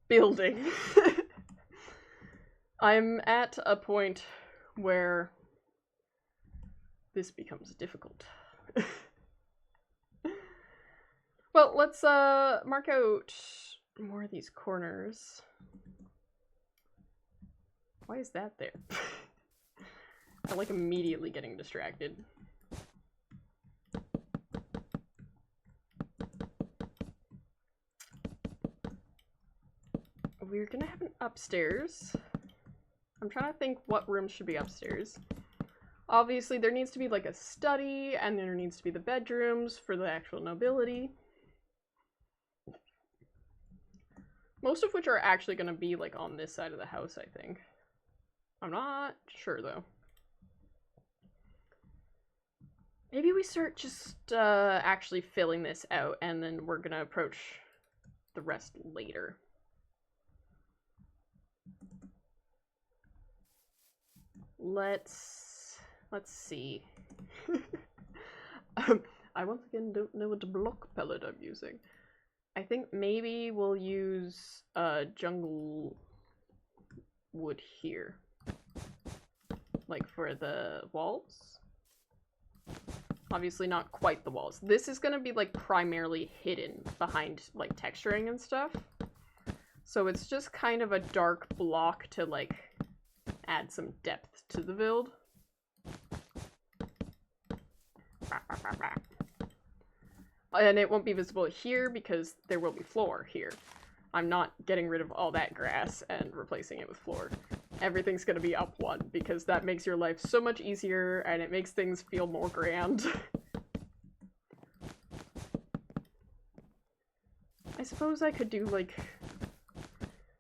Building. I'm at a point where this becomes difficult. Well, let's mark out more of these corners. Why is that there? I'm like immediately getting distracted. We're gonna have an upstairs. I'm trying to think what rooms should be upstairs. Obviously, there needs to be like a study, and there needs to be the bedrooms for the actual nobility. Most of which are actually going to be like on this side of the house, I think. I'm not sure though. Maybe we start just actually filling this out, and then we're going to approach the rest later. Let's see. I once again don't know what block palette I'm using. I think maybe we'll use jungle wood here. Like for the walls. Obviously not quite the walls. This is gonna be like primarily hidden behind like texturing and stuff. So it's just kind of a dark block to like add some depth to the build. And it won't be visible here because there will be floor here. I'm not getting rid of all that grass and replacing it with floor. Everything's gonna be up one because that makes your life so much easier and it makes things feel more grand. I suppose I could do like...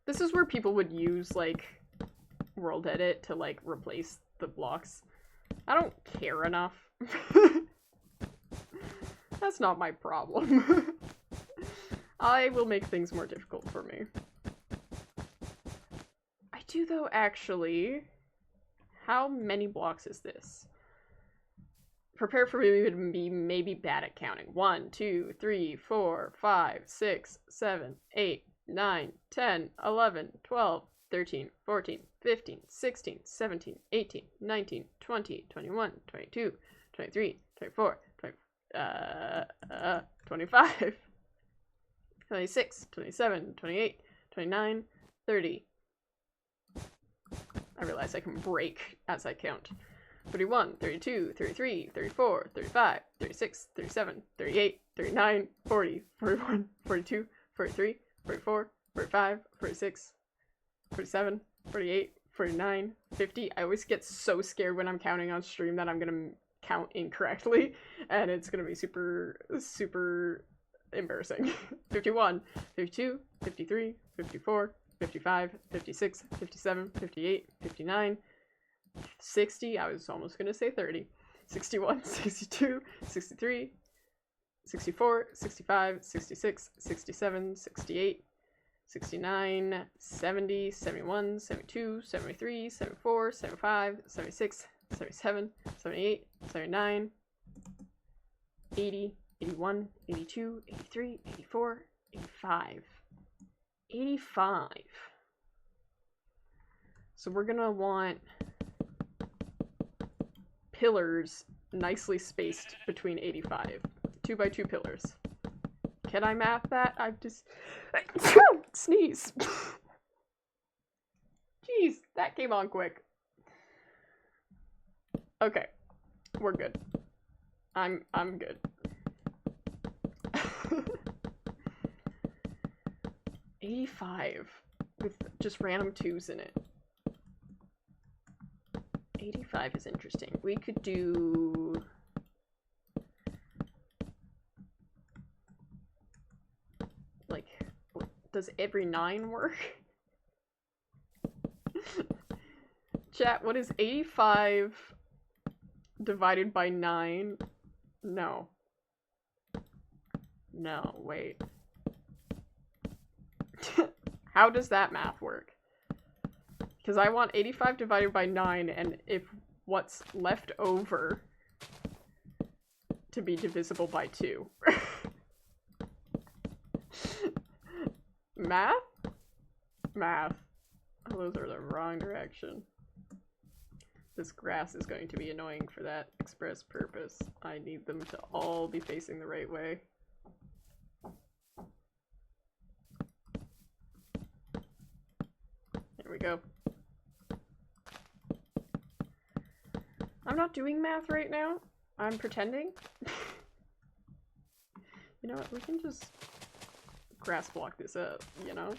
This is where people would use like world edit to like replace the blocks. I don't care enough. That's not my problem. I will make things more difficult for me. I do though, actually. How many blocks is this? Prepare for me to be maybe bad at counting. 1, 2, 3, 4, 5, 6, 7, 8, 9, 10, 11, 12, 13, 14, 15, 16, 17, 18, 19, 20, 21, 22, 23, 24, 25, 26, 27, 28, 29, 30. I realize I can break as I count. 31, 32, 33, 34, 35, 36, 37, 38, 39, 40, 41, 42, 43, 44, 45, 46, 47, 48, 49, 50. I always get so scared when I'm counting on stream that I'm gonna count incorrectly, and it's gonna be super, super embarrassing. 51, 52, 53, 54, 55, 56, 57, 58, 59, 60, I was almost gonna say 30, 61, 62, 63, 64, 65, 66, 67, 68, 69, 70, 71, 72, 73, 74, 75, 76, 77, 78, 79, 80, 81, 82, 83, 84, 85. 85. So we're gonna want pillars nicely spaced between 85. 2 by 2 pillars. Can I math that? I've just... Sneeze. Jeez, that came on quick. Okay, we're good. I'm good. 85 with just random 2s in it. 85 is interesting. We could do... like, does every 9 work? Chat, what is 85 divided by 9? No. No, wait. How does that math work? Because I want 85 divided by 9, and if what's left over to be divisible by 2. Math? Math. Oh, those are the wrong direction. This grass is going to be annoying for that express purpose. I need them to all be facing the right way. There we go. I'm not doing math right now. I'm pretending. You know what? We can just grass block this up, you know?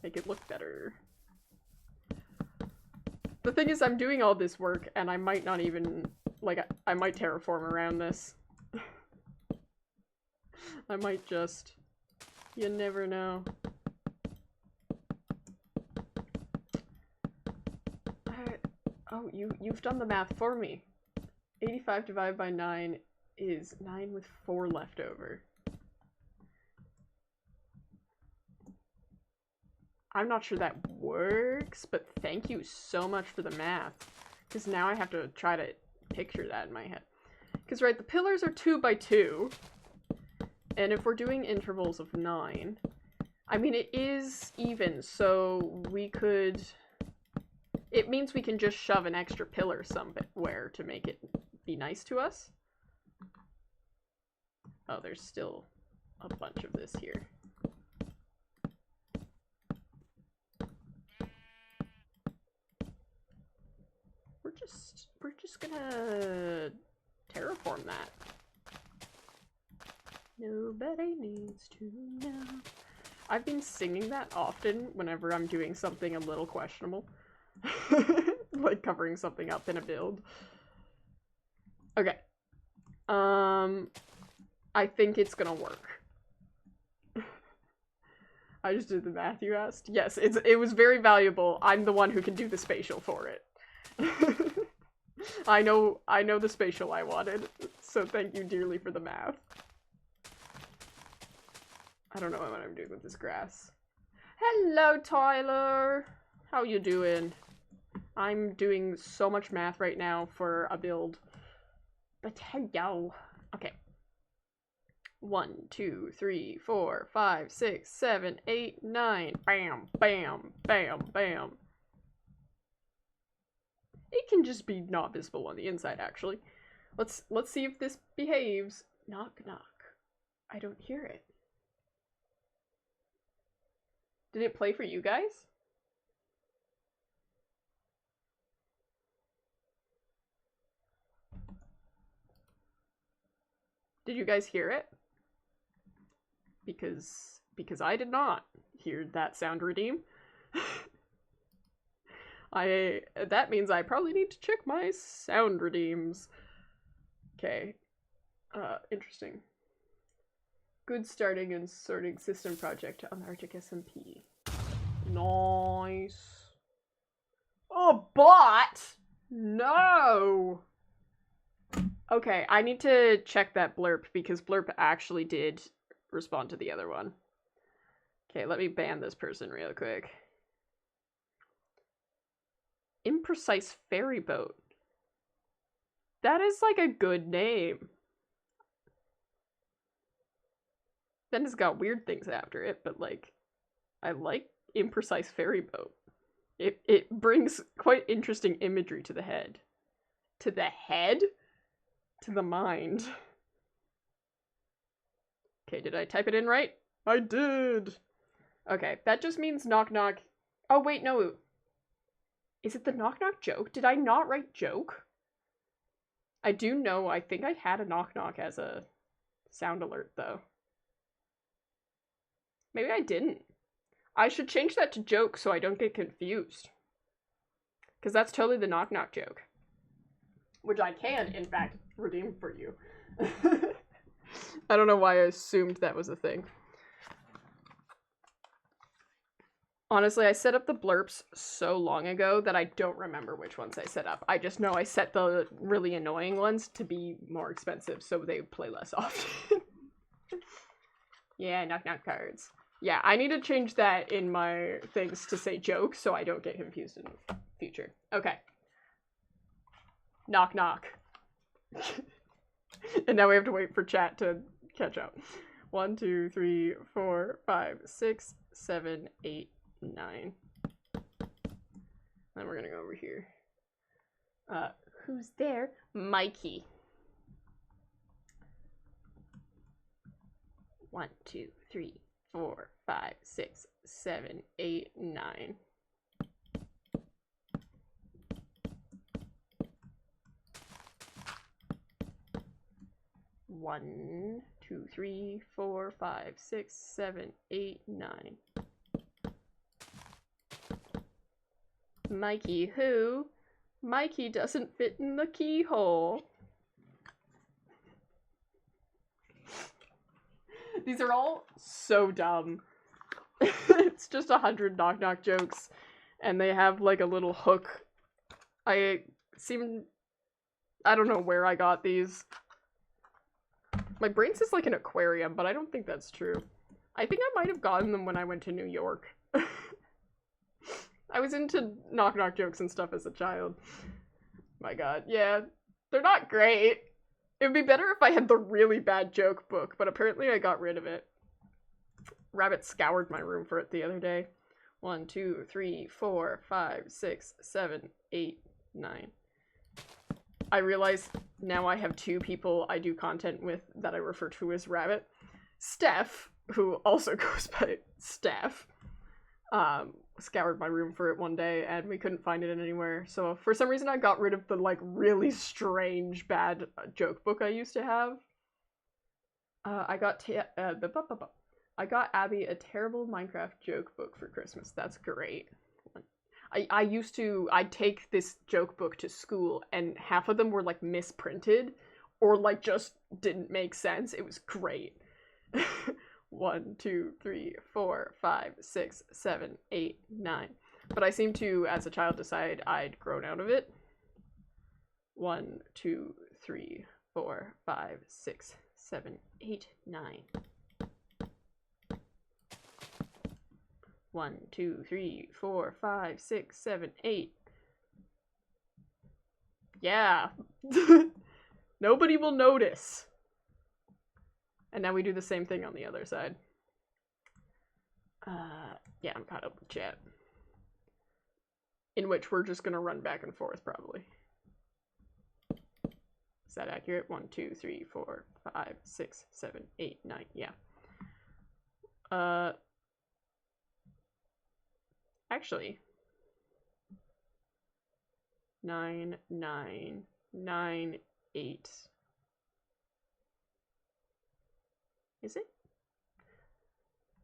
Make it look better. The thing is, I'm doing all this work, and I might not even, like, I might terraform around this. I might just, you never know. Oh, you've done the math for me. 85 divided by 9 is 9 with 4 left over. I'm not sure that works, but thank you so much for the math. Because now I have to try to picture that in my head. Because, right, the pillars are 2 by 2. And if we're doing intervals of 9, I mean, it is even, so we could... It means we can just shove an extra pillar somewhere to make it be nice to us. Oh, there's still a bunch of this here. We're just gonna terraform that. Nobody needs to know. I've been singing that often whenever I'm doing something a little questionable. Like covering something up in a build. Okay. I think it's gonna work. I just did the math you asked. Yes, it was very valuable. I'm the one who can do the spatial for it. I know the spatial I wanted, so thank you dearly for the math. I don't know what I'm doing with this grass. Hello, Tyler! How you doing? I'm doing so much math right now for a build. But hello. Okay. 1, 2, 3, 4, 5, 6, 7, 8, 9. Bam, bam, bam, bam. It can just be not visible on the inside, actually. Let's see if this behaves. Knock, knock. I don't hear it. Did it play for you guys? Did you guys hear it? Because I did not hear that sound redeem. That means I probably need to check my sound redeems. Okay. Interesting. Good starting and sorting system project on Arctic SMP. Nice. Oh, bot! No! Okay, I need to check that blurb because blurb actually did respond to the other one. Okay, let me ban this person real quick. Imprecise ferry boat. That is like a good name. Then it's got weird things after it, but like, I like imprecise ferry boat. It brings quite interesting imagery to the head. To the head? To the mind. Okay, did I type it in right? I did! Okay, that just means knock knock. Oh wait, no. Is it the knock knock joke? Did I not write joke? I do know, I think I had a knock knock as a sound alert though. Maybe I didn't. I should change that to joke so I don't get confused. Because that's totally the knock knock joke. Which I can, in fact, redeem for you. I don't know why I assumed that was a thing. Honestly, I set up the blurps so long ago that I don't remember which ones I set up. I just know I set the really annoying ones to be more expensive so they play less often. Yeah, knock knock cards. Yeah, I need to change that in my things to say jokes so I don't get confused in the future. Okay. Knock knock. And now we have to wait for chat to catch up. 1, 2, 3, 4, 5, 6, 7, 8, 9. Then we're gonna go over here. Who's there? Mikey. 1, 2, 3, 4, 5, 6, 7, 8, 9. One, 2, 3, 4, 5, 6, 7, 8, 9. Mikey who? Mikey doesn't fit in the keyhole. These are all so dumb. It's just 100 knock knock jokes, and they have like a little hook. I don't know where I got these. My brain says like an aquarium, but I don't think that's true. I think I might have gotten them when I went to New York. I was into knock knock jokes and stuff as a child. My god, yeah. They're not great. It would be better if I had the really bad joke book, but apparently I got rid of it. Rabbit scoured my room for it the other day. 1, 2, 3, 4, 5, 6, 7, 8, 9. I realize now I have 2 people I do content with that I refer to as Rabbit. Steph, who also goes by Steph, scoured my room for it one day and we couldn't find it anywhere. So for some reason I got rid of the like really strange bad joke book I used to have. I got Abby a terrible Minecraft joke book for Christmas. That's great. I'd take this joke book to school and half of them were like misprinted or like just didn't make sense. It was great. 1, 2, 3, 4, 5, 6, 7, 8, 9. But I seem to, as a child, decide I'd grown out of it. 1, 2, 3, 4, 5, 6, 7, 8, 9. 1, 2, 3, 4, 5, 6, 7, 8. Yeah. Nobody will notice. And now we do the same thing on the other side. Yeah, I'm caught up with chat. In which we're just gonna run back and forth, probably. Is that accurate? 1, 2, 3, 4, 5, 6, 7, 8, 9. Yeah. Actually. 9, 9, 9, 8. Is it?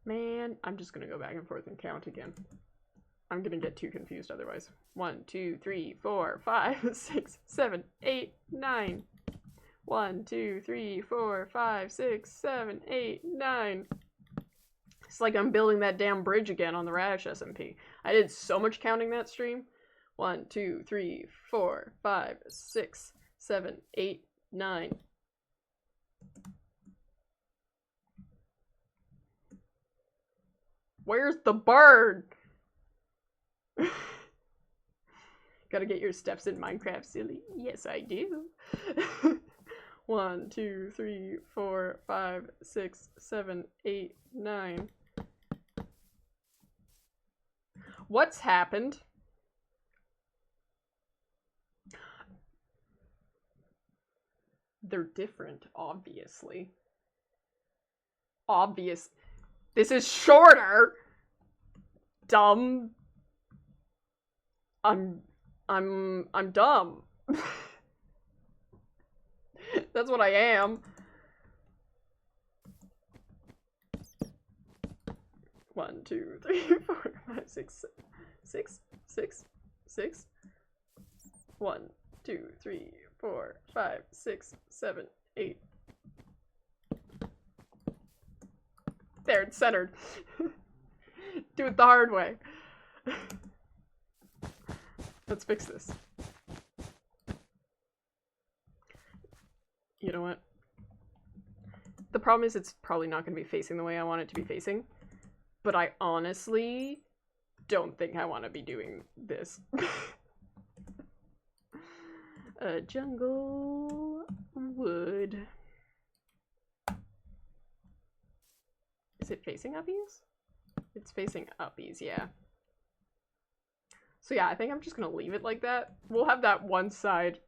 Man, I'm just gonna go back and forth and count again. I'm gonna get too confused otherwise. 1, 2, 3, 4, 5, 6, 7, 8, 9. 1, 2, 3, 4, 5, 6, 7, 8, 9. It's like I'm building that damn bridge again on the Radish SMP. I did so much counting that stream. 1, 2, 3, 4, 5, 6, 7, 8, 9. Where's the bird? Gotta get your steps in Minecraft, silly. Yes, I do. 1, 2, 3, 4, 5, 6, 7, 8, 9. What's happened? They're different, obviously. Obvious. This is shorter. Dumb. I'm dumb. That's what I am. 1, 2, 3, 4, 5, 6, 6, 6, 6. 1, 2, 3, 4, 5, 6, 7, 8. There, it's centered. Do it the hard way. Let's fix this. You know what? The problem is it's probably not going to be facing the way I want it to be facing. But I honestly don't think I want to be doing this. Jungle wood. Is it facing uppies? It's facing uppies, yeah. So yeah, I think I'm just gonna leave it like that. We'll have that one side.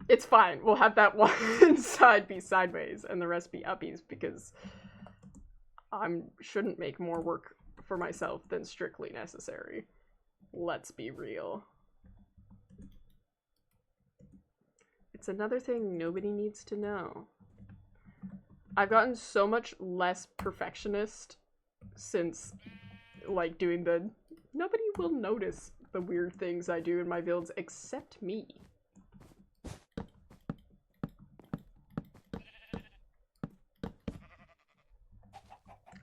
It's fine. We'll have that one side be sideways and the rest be uppies because I shouldn't make more work for myself than strictly necessary. Let's be real. It's another thing nobody needs to know. I've gotten so much less perfectionist since, like, doing the... Nobody will notice the weird things I do in my builds except me.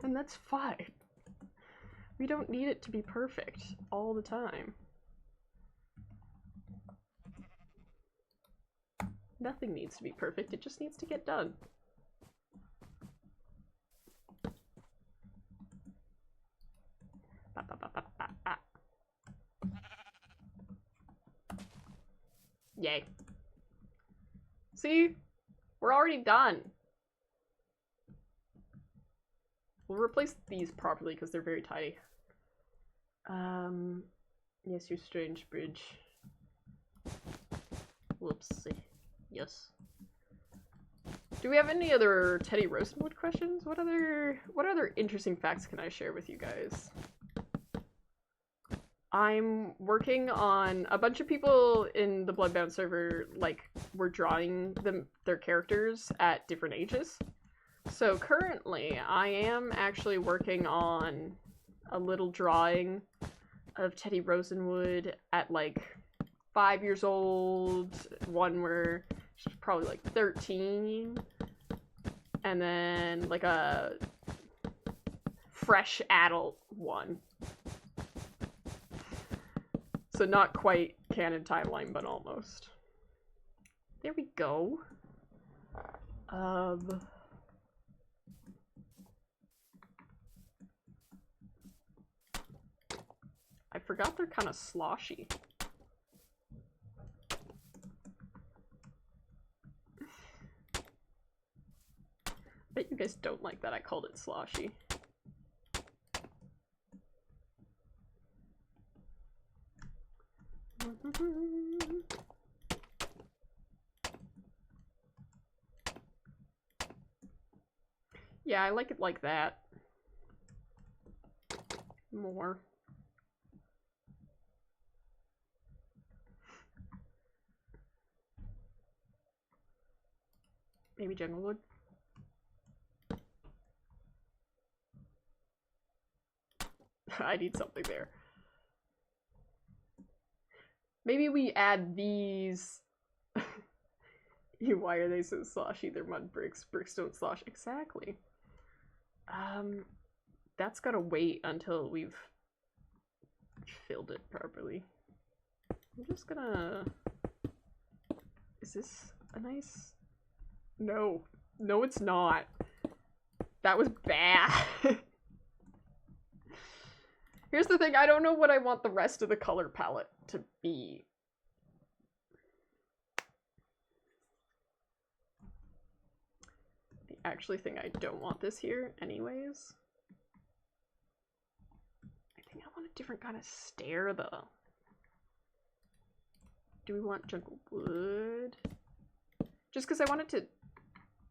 And that's fine. We don't need it to be perfect all the time. Nothing needs to be perfect, it just needs to get done. Yay. See? We're already done. We'll replace these properly because they're very tidy. Yes, your strange bridge. Whoopsie. Yes. Do we have any other Teddy Rosenwood questions? What other interesting facts can I share with you guys? I'm working on a bunch of people in the Bloodbound server, like, were drawing their characters at different ages. So currently, I am actually working on a little drawing of Teddy Rosenwood at, like, 5 years old, one where she's probably, like, 13, and then, like, a fresh adult one. So not quite canon timeline, but almost. There we go. I forgot they're kind of sloshy. Bet you guys don't like that I called it sloshy. Yeah, I like it like that. More. Maybe jungle wood. I need something there. Maybe we add these. Why are they so sloshy? They're mud bricks. Bricks don't slosh. Exactly. That's gotta wait until we've filled it properly. I'm just gonna... Is this a nice... No. No, it's not. That was bad. Here's the thing, I don't know what I want the rest of the color palette to be. I actually think I don't want this here anyways. I think I want a different kind of stair though. Do we want jungle wood? Just because I want it to...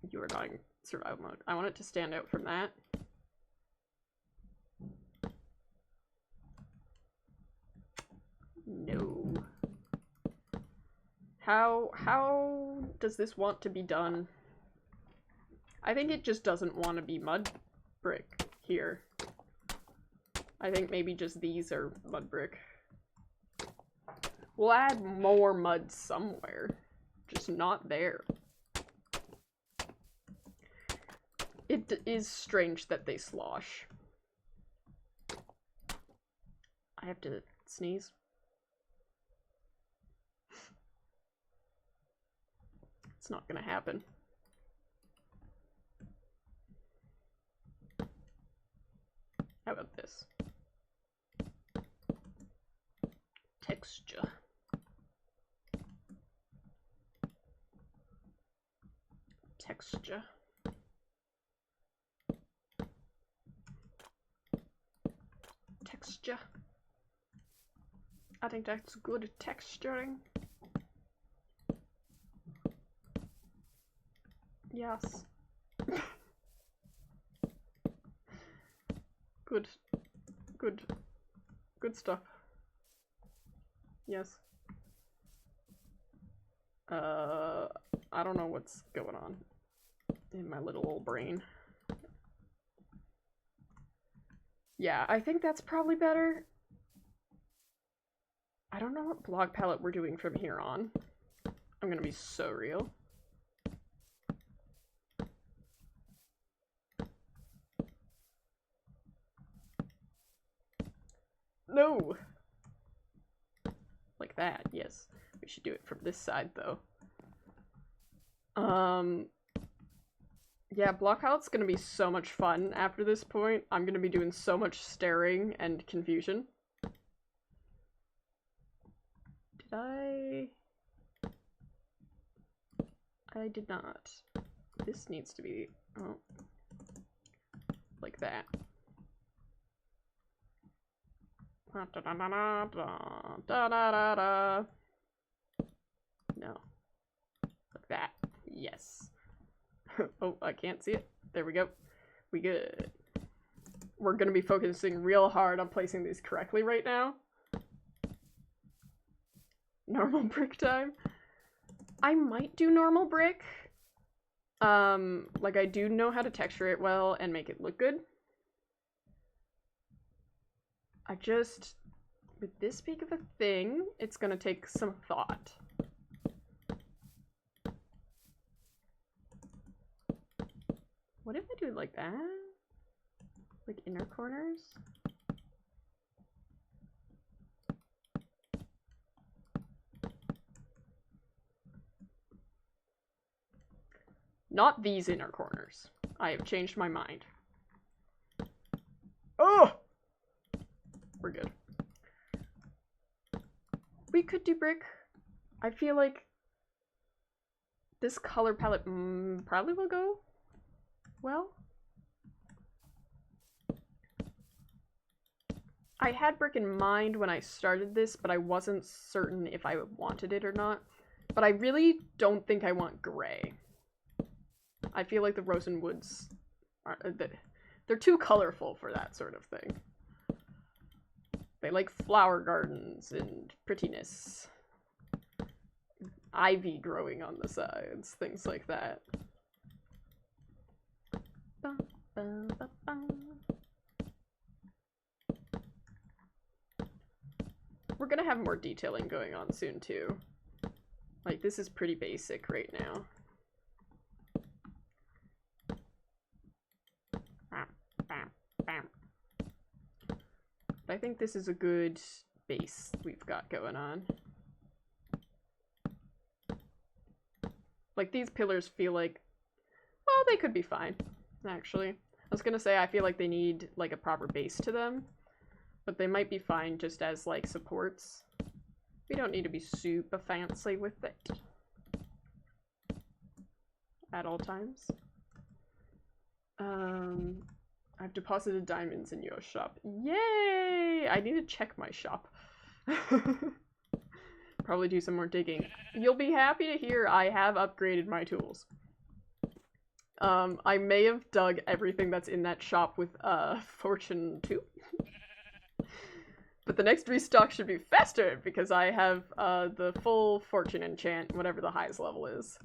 You are not in survival mode. I want it to stand out from that. No. How does this want to be done? I think it just doesn't want to be mud brick here. I think maybe just these are mud brick. We'll add more mud somewhere, just not there. It is strange that they slosh. I have to sneeze. It's not gonna happen. How about this? Texture. Texture. Texture. I think that's good texturing. Yes. Good. Good. Good stuff. Yes. I don't know what's going on in my little old brain. Yeah, I think that's probably better. I don't know what block palette we're doing from here on. I'm gonna be so real. No! Like that, yes. We should do it from this side, though. Yeah, block palette's gonna be so much fun after this point. I'm gonna be doing so much staring and confusion. Did I did not. This needs to be, oh, like that. Da da da da da da da da. No. Like that. Yes. Oh, I can't see it. There we go. We good. We're gonna be focusing real hard on placing these correctly right now. Normal brick time. I might do normal brick. Like I do know how to texture it well and make it look good. I just, with this big of a thing, it's gonna take some thought. What if I do it like that? Like inner corners? Not these inner corners. I have changed my mind. Oh! We're good. We could do brick. I feel like this color palette probably will go well. I had brick in mind when I started this, but I wasn't certain if I wanted it or not. But I really don't think I want gray. I feel like the Rosenwoods are they're too colorful for that sort of thing. They like flower gardens and prettiness. Ivy growing on the sides, things like that. Ba, ba, ba, ba. We're gonna have more detailing going on soon too. Like, this is pretty basic right now. But I think this is a good base we've got going on. Like, these pillars feel like, well, they could be fine, actually. I was gonna say, I feel like they need, like, a proper base to them, but they might be fine just as, like, supports. We don't need to be super fancy with it. At all times. I've deposited diamonds in your shop. Yay! I need to check my shop. Probably do some more digging. You'll be happy to hear I have upgraded my tools. I may have dug everything that's in that shop with Fortune 2. But the next restock should be faster because I have the full Fortune enchant, whatever the highest level is.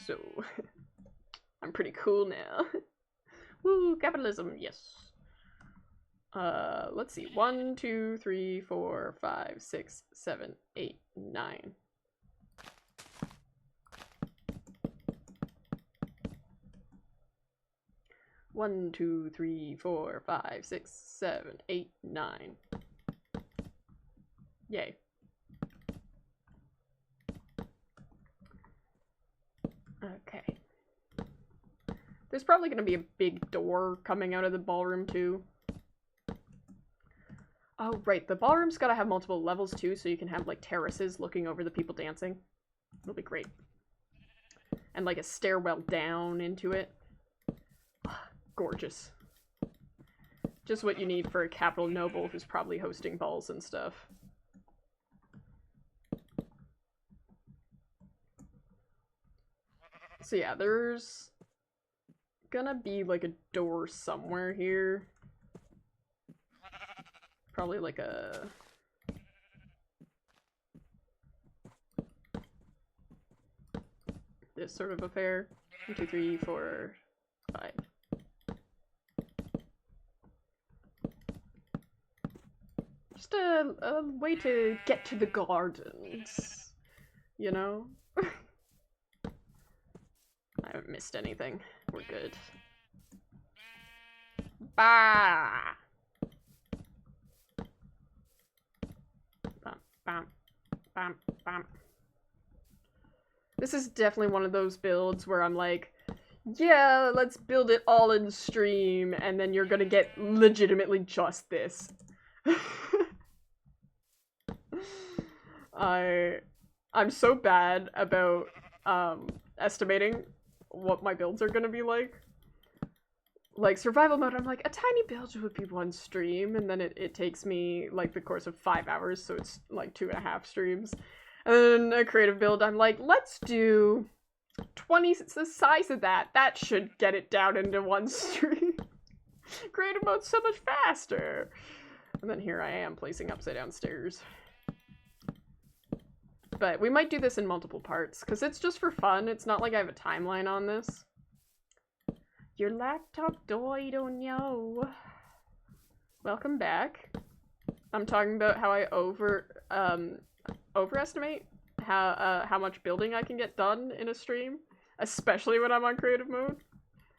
So, I'm pretty cool now. Woo, capitalism, yes. Let's see. 1, 2, 3, 4, 5, 6, 7, 8, 9. One, 2, 3, 4, 5, 6, 7, 8, 9. Yay. Okay. There's probably going to be a big door coming out of the ballroom, too. Oh, right. The ballroom's got to have multiple levels, too, so you can have, like, terraces looking over the people dancing. It'll be great. And, like, a stairwell down into it. Gorgeous. Just what you need for a capital noble who's probably hosting balls and stuff. So yeah, there's gonna be like a door somewhere here. Probably like a... this sort of affair. 1, 2, 3, 4, 5. Just a way to get to the gardens, you know? I haven't missed anything. We're good. Bah! Bam, bam, bam, bam. This is definitely one of those builds where I'm like, yeah, let's build it all in stream, and then you're gonna get legitimately just this. I'm so bad about estimating what my builds are gonna be like. Like, survival mode, I'm like, a tiny build would be 1 stream, and then it takes me, like, the course of 5 hours, so it's, like, 2.5 streams. And then a creative build, I'm like, let's do 20, it's the size of that. That should get it down into 1 stream. Creative mode's so much faster. And then here I am, placing upside down stairs. But we might do this in multiple parts, because it's just for fun. It's not like I have a timeline on this. Your laptop died, oh no. Welcome back. I'm talking about how I overestimate how much building I can get done in a stream, especially when I'm on creative mode.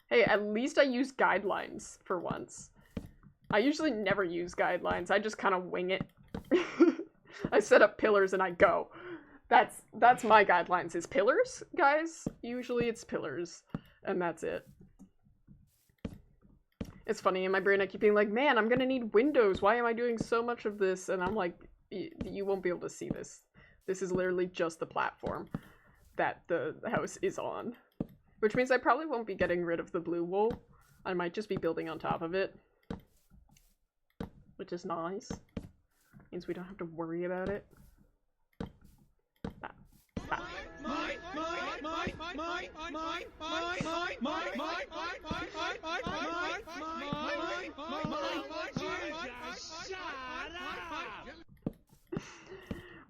Hey, at least I use guidelines for once. I usually never use guidelines. I just kind of wing it. I set up pillars and I go. That's my guidelines, is pillars, guys. Usually it's pillars, and that's it. It's funny, in my brain I keep being like, man, I'm gonna need windows. Why am I doing so much of this? And I'm like, you won't be able to see this. This is literally just the platform that the house is on. Which means I probably won't be getting rid of the blue wool. I might just be building on top of it. Which is nice. Means we don't have to worry about it.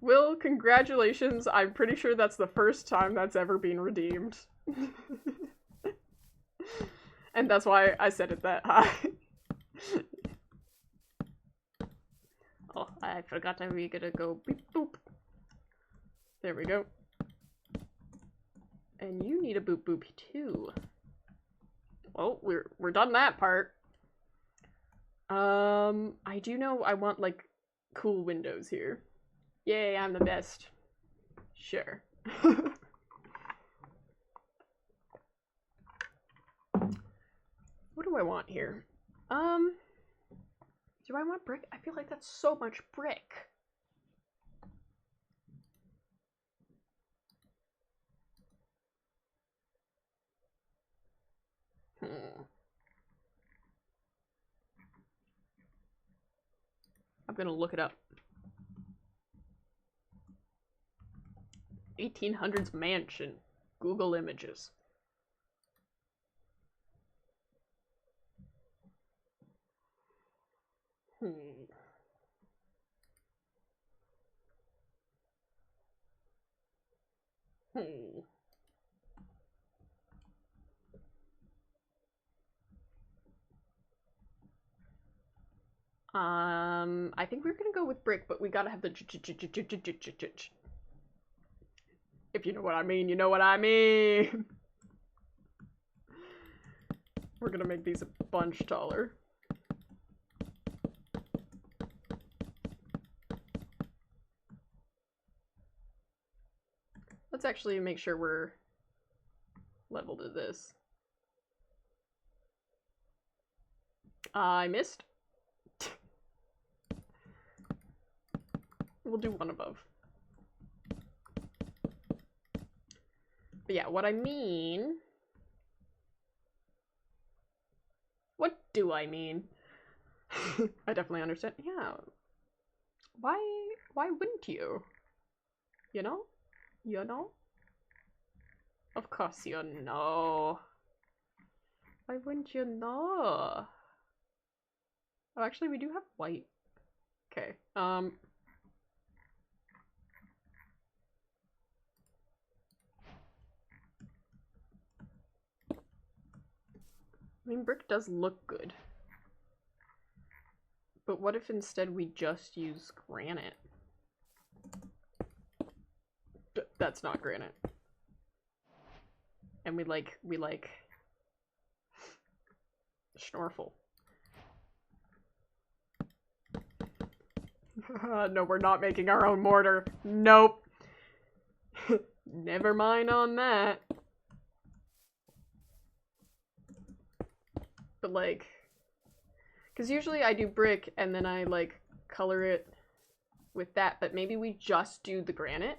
Will, congratulations. I'm pretty sure that's the first time that's ever been redeemed. And that's why I said it that high. Oh, I forgot that we gotta go beep boop. There we go. And you need a boop boop too. Oh, we're done that part. I do know I want like cool windows here. Yay, I'm the best. Sure. What do I want here? Do I want brick? I feel like that's so much brick. I'm gonna look it up. 1800s mansion. Google Images. I think we're gonna go with brick, but we gotta have the if you know what I mean, you know what I mean. We're gonna make these a bunch taller. Let's actually make sure we're level to this. I missed. We'll do one above. But yeah, what I mean... What do I mean? I definitely understand. Yeah. Why wouldn't you? You know? You know? Of course you know. Why wouldn't you know? Oh, actually, we do have white. Okay. I mean, brick does look good. But what if instead we just use granite? That's not granite. And we like Schnorfel. No, we're not making our own mortar. Nope. Never mind on that. But like, because usually I do brick and then I like color it with that, but maybe we just do the granite.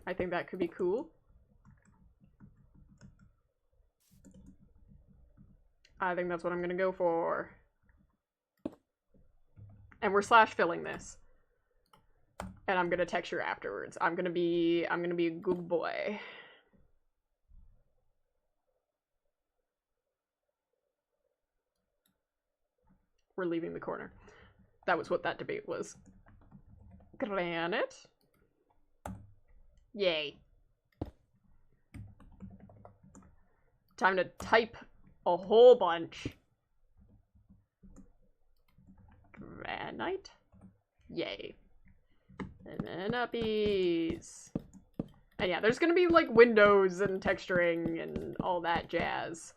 I think that could be cool. I think that's what I'm gonna go for. And we're slash filling this. And I'm gonna texture afterwards. I'm gonna be a good boy. We're leaving the corner. That was what that debate was. Granite. Yay. Time to type a whole bunch. Granite. Yay. And then uppies. And yeah, there's gonna be like windows and texturing and all that jazz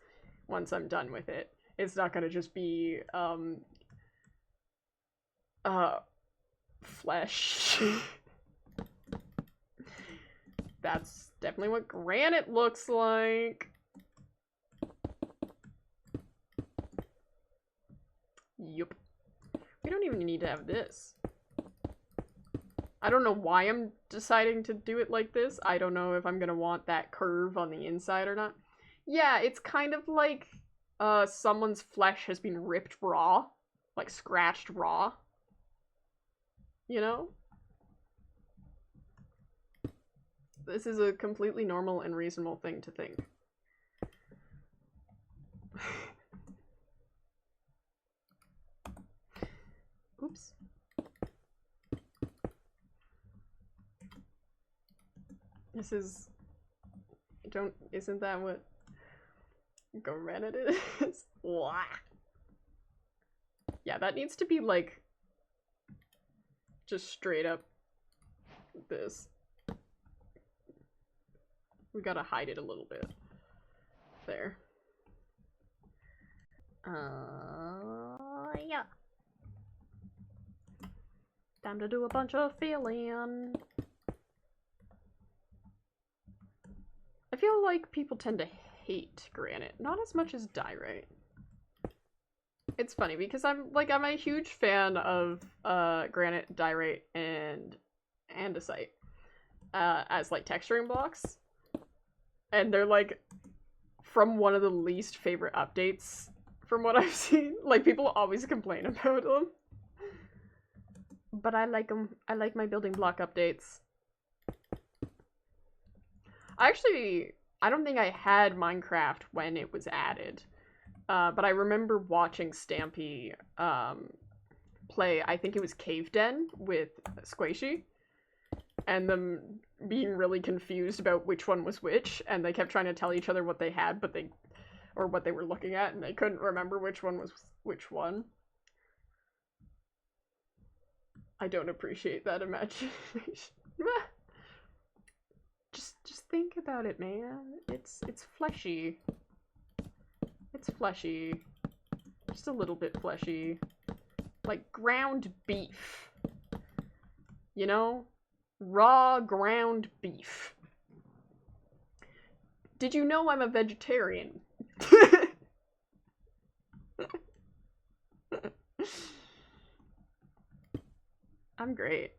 once I'm done with it. It's not gonna just be, flesh. That's definitely what granite looks like. Yup. We don't even need to have this. I don't know why I'm deciding to do it like this. I don't know if I'm gonna want that curve on the inside or not. Yeah, it's kind of like someone's flesh has been ripped raw. Like scratched raw. You know? This is a completely normal and reasonable thing to think. Oops. This is... Isn't that what granite is? Wah. Yeah, that needs to be like... just straight up this. We gotta hide it a little bit. There. Yeah. Time to do a bunch of filling. I feel like people tend to hate granite, not as much as diorite. It's funny because I'm a huge fan of granite, diorite, and andesite as like texturing blocks. And they're like from one of the least favorite updates from what I've seen. Like people always complain about them. But I like them. I like my building block updates. I don't think I had Minecraft when it was added. But I remember watching Stampy play, I think it was Cave Den with Squishy. And them being really confused about which one was which. And they kept trying to tell each other what they had, or what they were looking at, and they couldn't remember which one was which one. I don't appreciate that imagination. Just think about it, man. It's fleshy. It's fleshy. Just a little bit fleshy. Like ground beef. You know? raw ground beef. Did you know I'm a vegetarian? I'm great.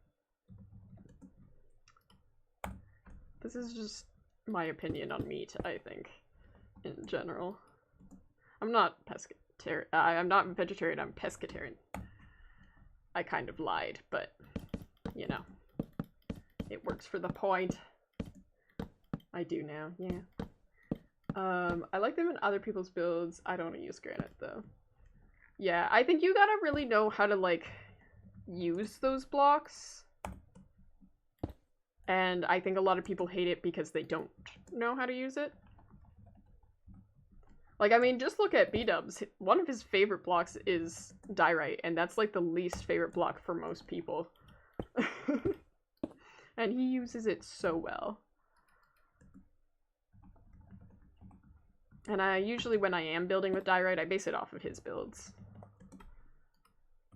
This is just my opinion on meat, I think, in general. I'm not pescatarian. I'm not vegetarian, I'm pescatarian. I kind of lied, but, you know, it works for the point. I do now, yeah. I like them in other people's builds. I don't want to use granite, though. Yeah, I think you gotta really know how to, like, use those blocks. And I think a lot of people hate it because they don't know how to use it. Like, I mean, just look at B-dubs. One of his favorite blocks is diorite, and that's, like, the least favorite block for most people. And he uses it so well. And I usually, when I am building with diorite, I base it off of his builds.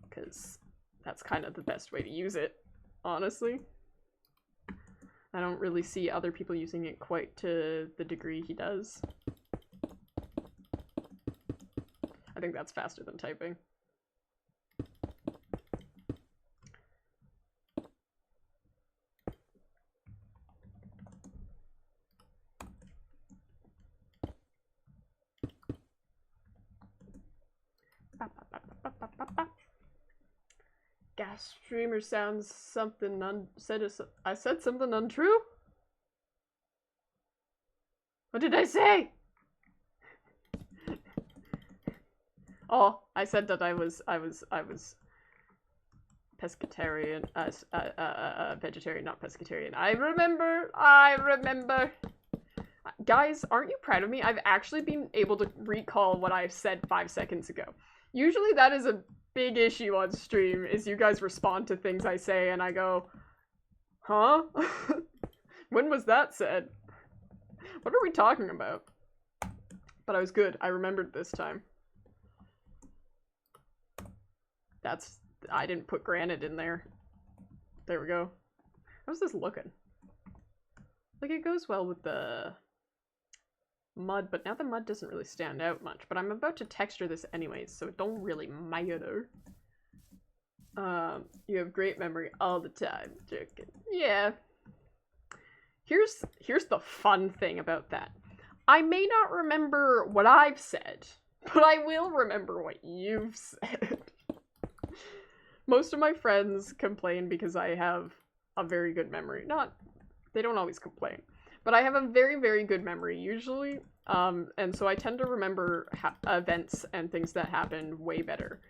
Because that's kind of the best way to use it, honestly. I don't really see other people using it quite to the degree he does. I think that's faster than typing. Gas streamer sounds something I said something untrue? What did I say? Oh, I said that I was pescatarian, vegetarian, not pescatarian. I remember. Guys, aren't you proud of me? I've actually been able to recall what I said 5 seconds ago. Usually that is a big issue on stream, is you guys respond to things I say and I go, huh? When was that said? What are we talking about? But I was good. I remembered this time. I didn't put granite in there. There we go. How's this looking? Like, it goes well with the mud, but now the mud doesn't really stand out much. But I'm about to texture this anyways, so it don't really matter. You have great memory all the time. Joking. Yeah. Here's the fun thing about that. I may not remember what I've said, but I will remember what you've said. Most of my friends complain because I have a very good memory. They don't always complain, but I have a very, very good memory usually. And so I tend to remember events and things that happened way better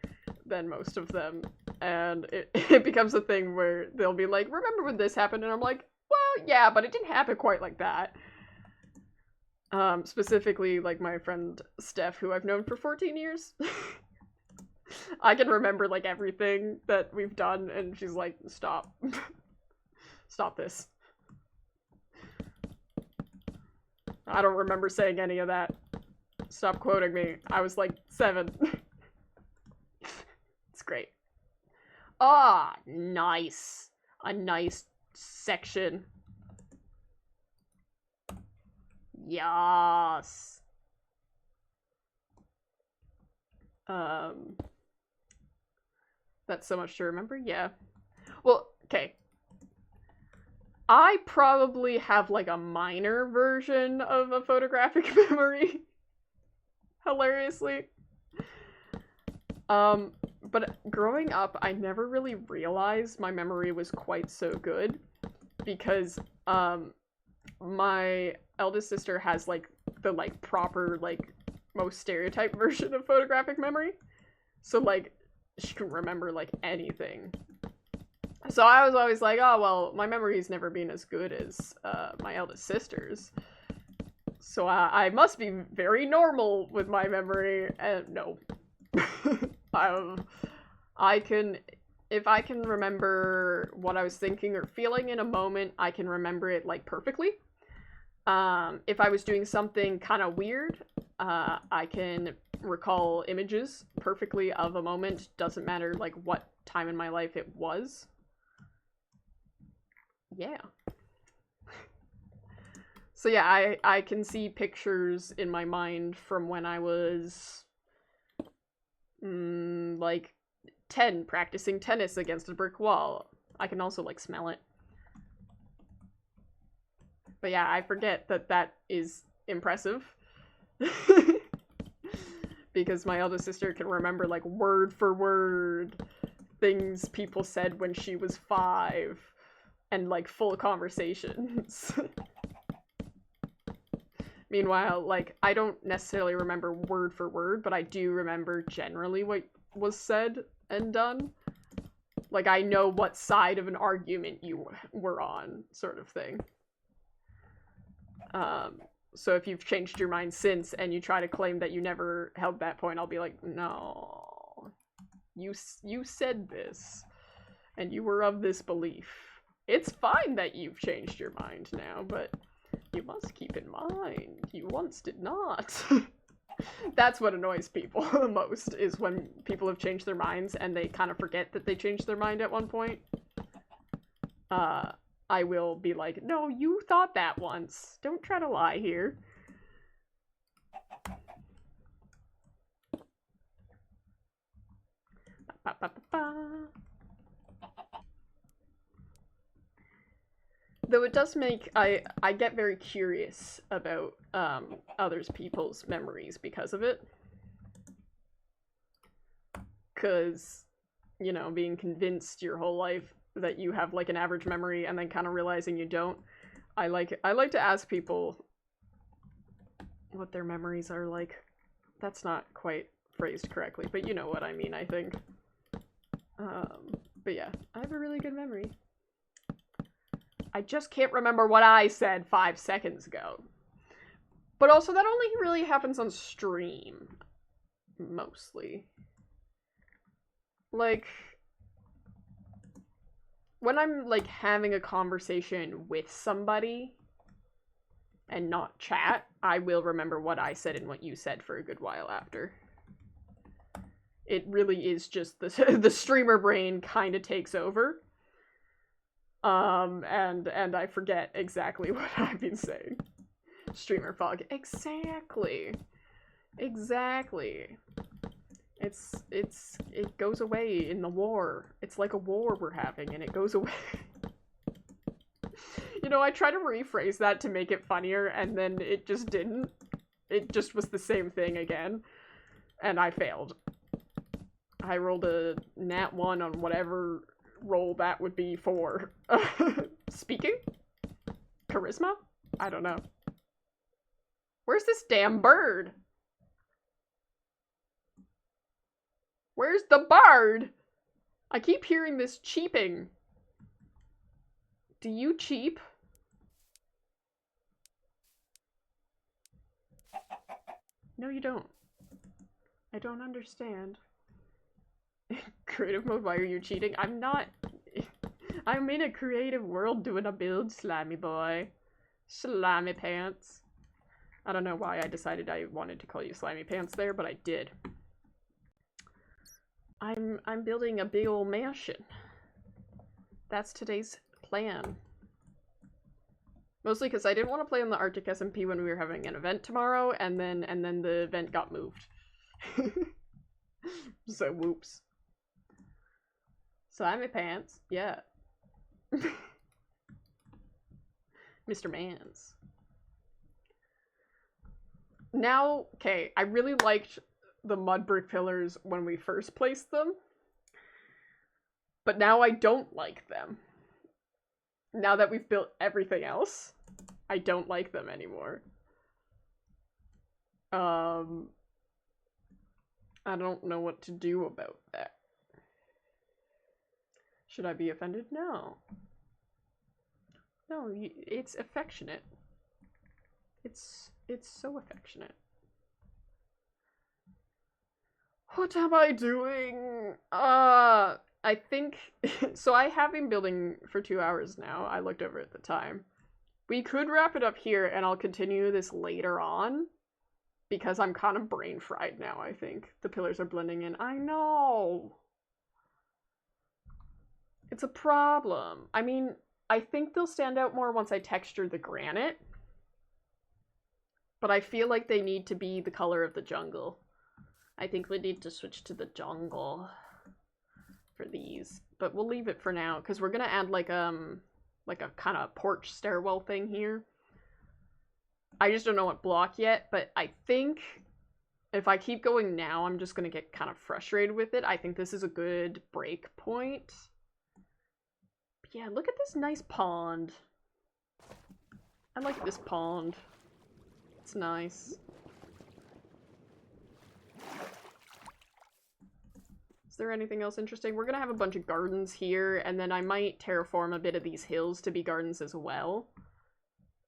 than most of them. And it becomes a thing where they'll be like, remember when this happened? And I'm like, well, yeah, but it didn't happen quite like that. Specifically, like, my friend Steph, who I've known for 14 years. I can remember, like, everything that we've done, and she's like, stop. Stop this. I don't remember saying any of that. Stop quoting me. I was, like, 7. It's great. Ah, nice. A nice section. Yes. That's so much to remember, yeah. Well, okay. I probably have, like, a minor version of a photographic memory. Hilariously. But growing up, I never really realized my memory was quite so good. Because, my eldest sister has, like, the, like, proper, like, most stereotype version of photographic memory. So, like, she can remember, like, anything. So I was always like, oh, well, my memory's never been as good as my eldest sister's. So I must be very normal with my memory. And no. If I can remember what I was thinking or feeling in a moment, I can remember it, like, perfectly. If I was doing something kind of weird, I can recall images perfectly of a moment. Doesn't matter, like, what time in my life it was. Yeah. So yeah, I can see pictures in my mind from when I was like 10 practicing tennis against a brick wall. I can also like smell it. But yeah, I forget that that is impressive. Because my eldest sister can remember like word for word things people said when she was 5 and like full conversations. Meanwhile, like, I don't necessarily remember word for word, but I do remember generally what was said and done. Like, I know what side of an argument you were on, sort of thing. So if you've changed your mind since and you try to claim that you never held that point, I'll be like, no. You said this, and you were of this belief. It's fine that you've changed your mind now, but you must keep in mind, you once did not. That's what annoys people the most, is when people have changed their minds and they kind of forget that they changed their mind at one point. I will be like, no, you thought that once. Don't try to lie here. Ba, ba, ba, ba. Though it does make, I get very curious about others people's memories because of it. Because, you know, being convinced your whole life that you have like an average memory and then kind of realizing you don't. I like to ask people what their memories are like. That's not quite phrased correctly, but you know what I mean, I think. But yeah, I have a really good memory. I just can't remember what I said 5 seconds ago. But also, that only really happens on stream. Mostly. Like, when I'm, like, having a conversation with somebody and not chat, I will remember what I said and what you said for a good while after. It really is just the streamer brain kind of takes over. And I forget exactly what I've been saying. Streamer fog. Exactly. Exactly. It goes away in the war. It's like a war we're having, and it goes away. You know, I try to rephrase that to make it funnier, and then it just didn't. It just was the same thing again. And I failed. I rolled a nat 1 on whatever roll that would be for. Speaking? Charisma? I don't know. Where's this damn bird? Where's the bard? I keep hearing this cheeping. Do you cheep? No, you don't. I don't understand. Creative mode, why are you cheating? I'm not... I'm in a creative world doing a build, slimy boy. Slimy pants. I don't know why I decided I wanted to call you slimy pants there, but I did. I'm building a big old mansion. That's today's plan. Mostly because I didn't want to play on the Arctic SMP when we were having an event tomorrow, and then the event got moved. So whoops. Slimy pants, yeah. Mr. Mans. Now, okay, I really liked the mud brick pillars when we first placed them, but now I don't like them. Now that we've built everything else, I don't like them anymore. I don't know what to do about that. Should I be offended? No. No, it's affectionate. It's so affectionate. What am I doing? I think... So I have been building for 2 hours now. I looked over at the time. We could wrap it up here, and I'll continue this later on. Because I'm kind of brain fried now, I think. The pillars are blending in. I know! It's a problem. I mean, I think they'll stand out more once I texture the granite. But I feel like they need to be the color of the jungle. I think we need to switch to the jungle for these. But we'll leave it for now, because we're gonna add like a kind of porch stairwell thing here. I just don't know what block yet, but I think if I keep going now, I'm just gonna get kind of frustrated with it. I think this is a good break point. But yeah, look at this nice pond. I like this pond. It's nice. Is there anything else interesting? We're gonna have a bunch of gardens here, and then I might terraform a bit of these hills to be gardens as well.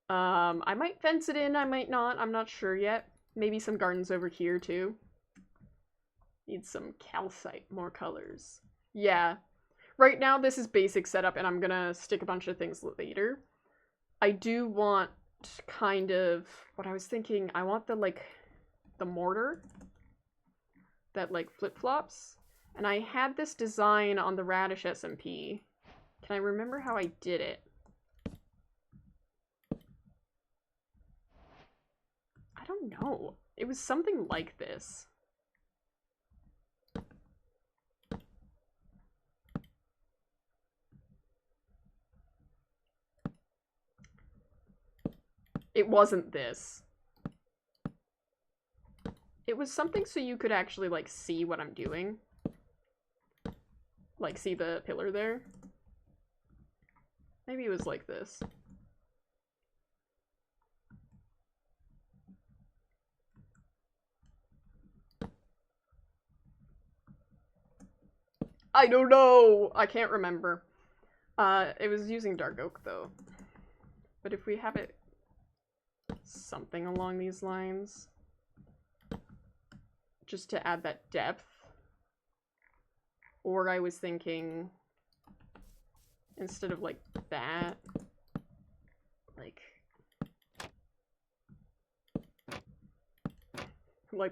I might fence it in, I might not, I'm not sure yet. Maybe some gardens over here too. Need some calcite, more colors. Yeah. Right now this is basic setup, and I'm gonna stick a bunch of things later. I do want kind of what I was thinking. I want the mortar that like flip-flops, and I had this design on the Radish SMP. Can I remember how I did it? I don't know. It was something like this. It wasn't this. It was something so you could actually, like, see what I'm doing. Like, see the pillar there? Maybe it was like this. I don't know! I can't remember. It was using dark oak, though. But if we have it something along these lines, just to add that depth. Or I was thinking, instead of like that, like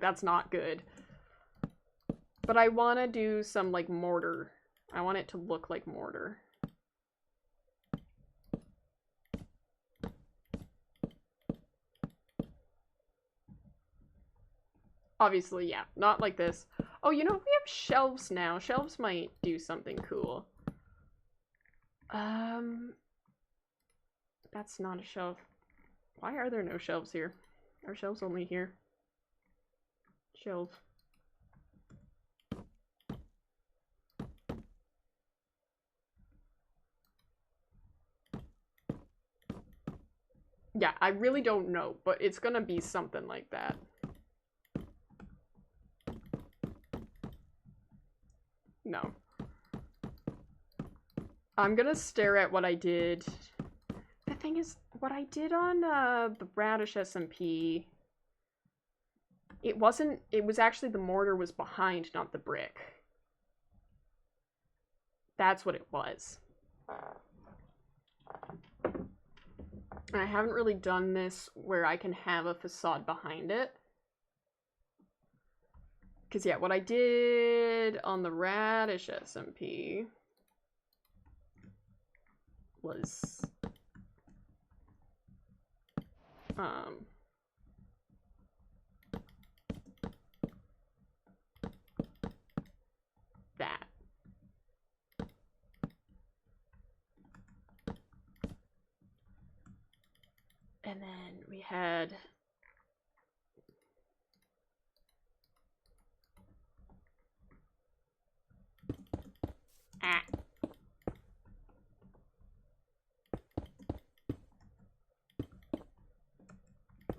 that's not good. But I want to do some like mortar. I want it to look like mortar. Obviously, yeah, not like this. Oh, you know, we have shelves now. Shelves might do something cool. That's not a shelf. Why are there no shelves here? Are shelves only here? Shelf. Yeah, I really don't know, but it's gonna be something like that. No. I'm gonna stare at what I did. The thing is, what I did on the Radish SMP, it was actually the mortar was behind, not the brick. That's what it was. And I haven't really done this where I can have a facade behind it. Because, yeah, what I did on the Radish SMP was that. And then we had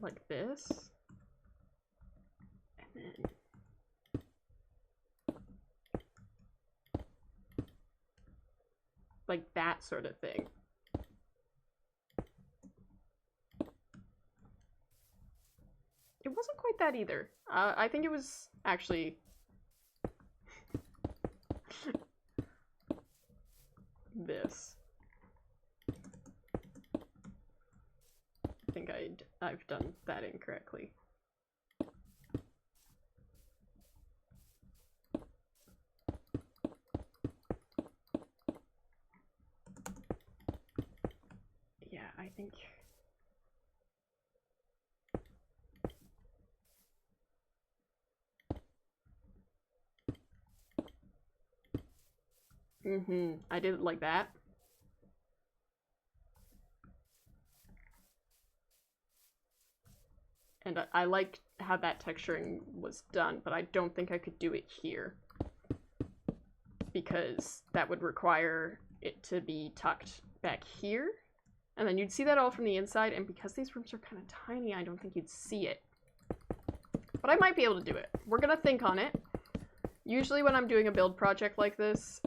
like this. And then like that sort of thing. It wasn't quite that either. I think it was actually this. I think I've done that incorrectly. I think. I did it like that. And I liked how that texturing was done, but I don't think I could do it here. Because that would require it to be tucked back here. And then you'd see that all from the inside, and because these rooms are kind of tiny, I don't think you'd see it. But I might be able to do it. We're gonna think on it. Usually when I'm doing a build project like this,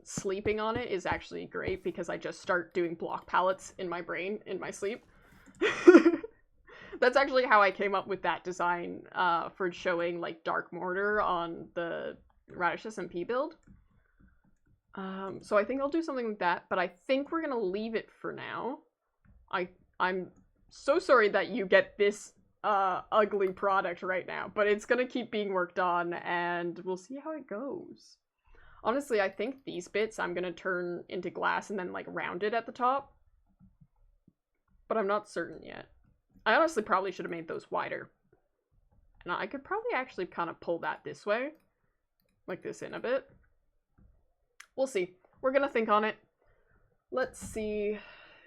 sleeping on it is actually great because I just start doing block palettes in my brain in my sleep. That's actually how I came up with that design for showing like dark mortar on the Radish SMP build. So I think I'll do something like that, but I think we're gonna leave it for now. I'm so sorry that you get this ugly product right now, but it's gonna keep being worked on and we'll see how it goes. Honestly, I think these bits I'm gonna turn into glass and then like round it at the top, but I'm not certain yet. I honestly probably should have made those wider. And I could probably actually kind of pull that this way, like this in a bit. We'll see. We're gonna think on it. Let's see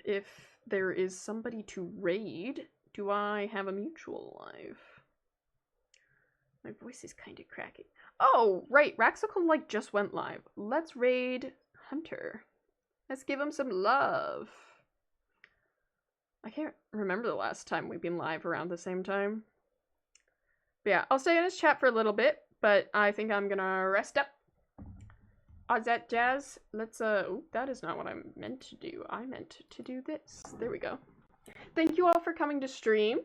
if there is somebody to raid. Do I have a mutual live? My voice is kind of cracking. Oh, right. Raxical like just went live. Let's raid Hunter. Let's give him some love. I can't remember the last time we've been live around the same time. But yeah, I'll stay in his chat for a little bit, but I think I'm gonna rest up. Is that jazz? Let's, oh, that is not what I meant to do. I meant to do this. There we go. Thank you all for coming to stream.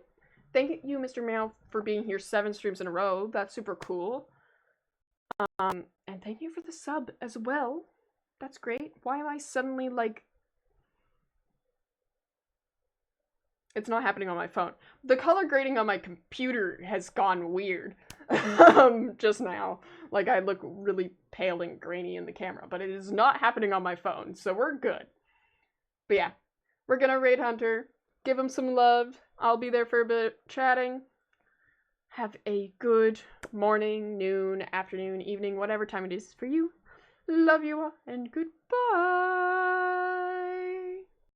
Thank you, Mr. Mail, for being here 7 streams in a row. That's super cool. And thank you for the sub as well. That's great. Why am I suddenly, like... It's not happening on my phone. The color grading on my computer has gone weird. Just now. Like, I look really pale and grainy in the camera, but it is not happening on my phone, so we're good. But yeah, we're gonna raid Hunter, give him some love. I'll be there for a bit chatting. Have a good morning, noon, afternoon, evening, whatever time it is for you. Love you all, and goodbye!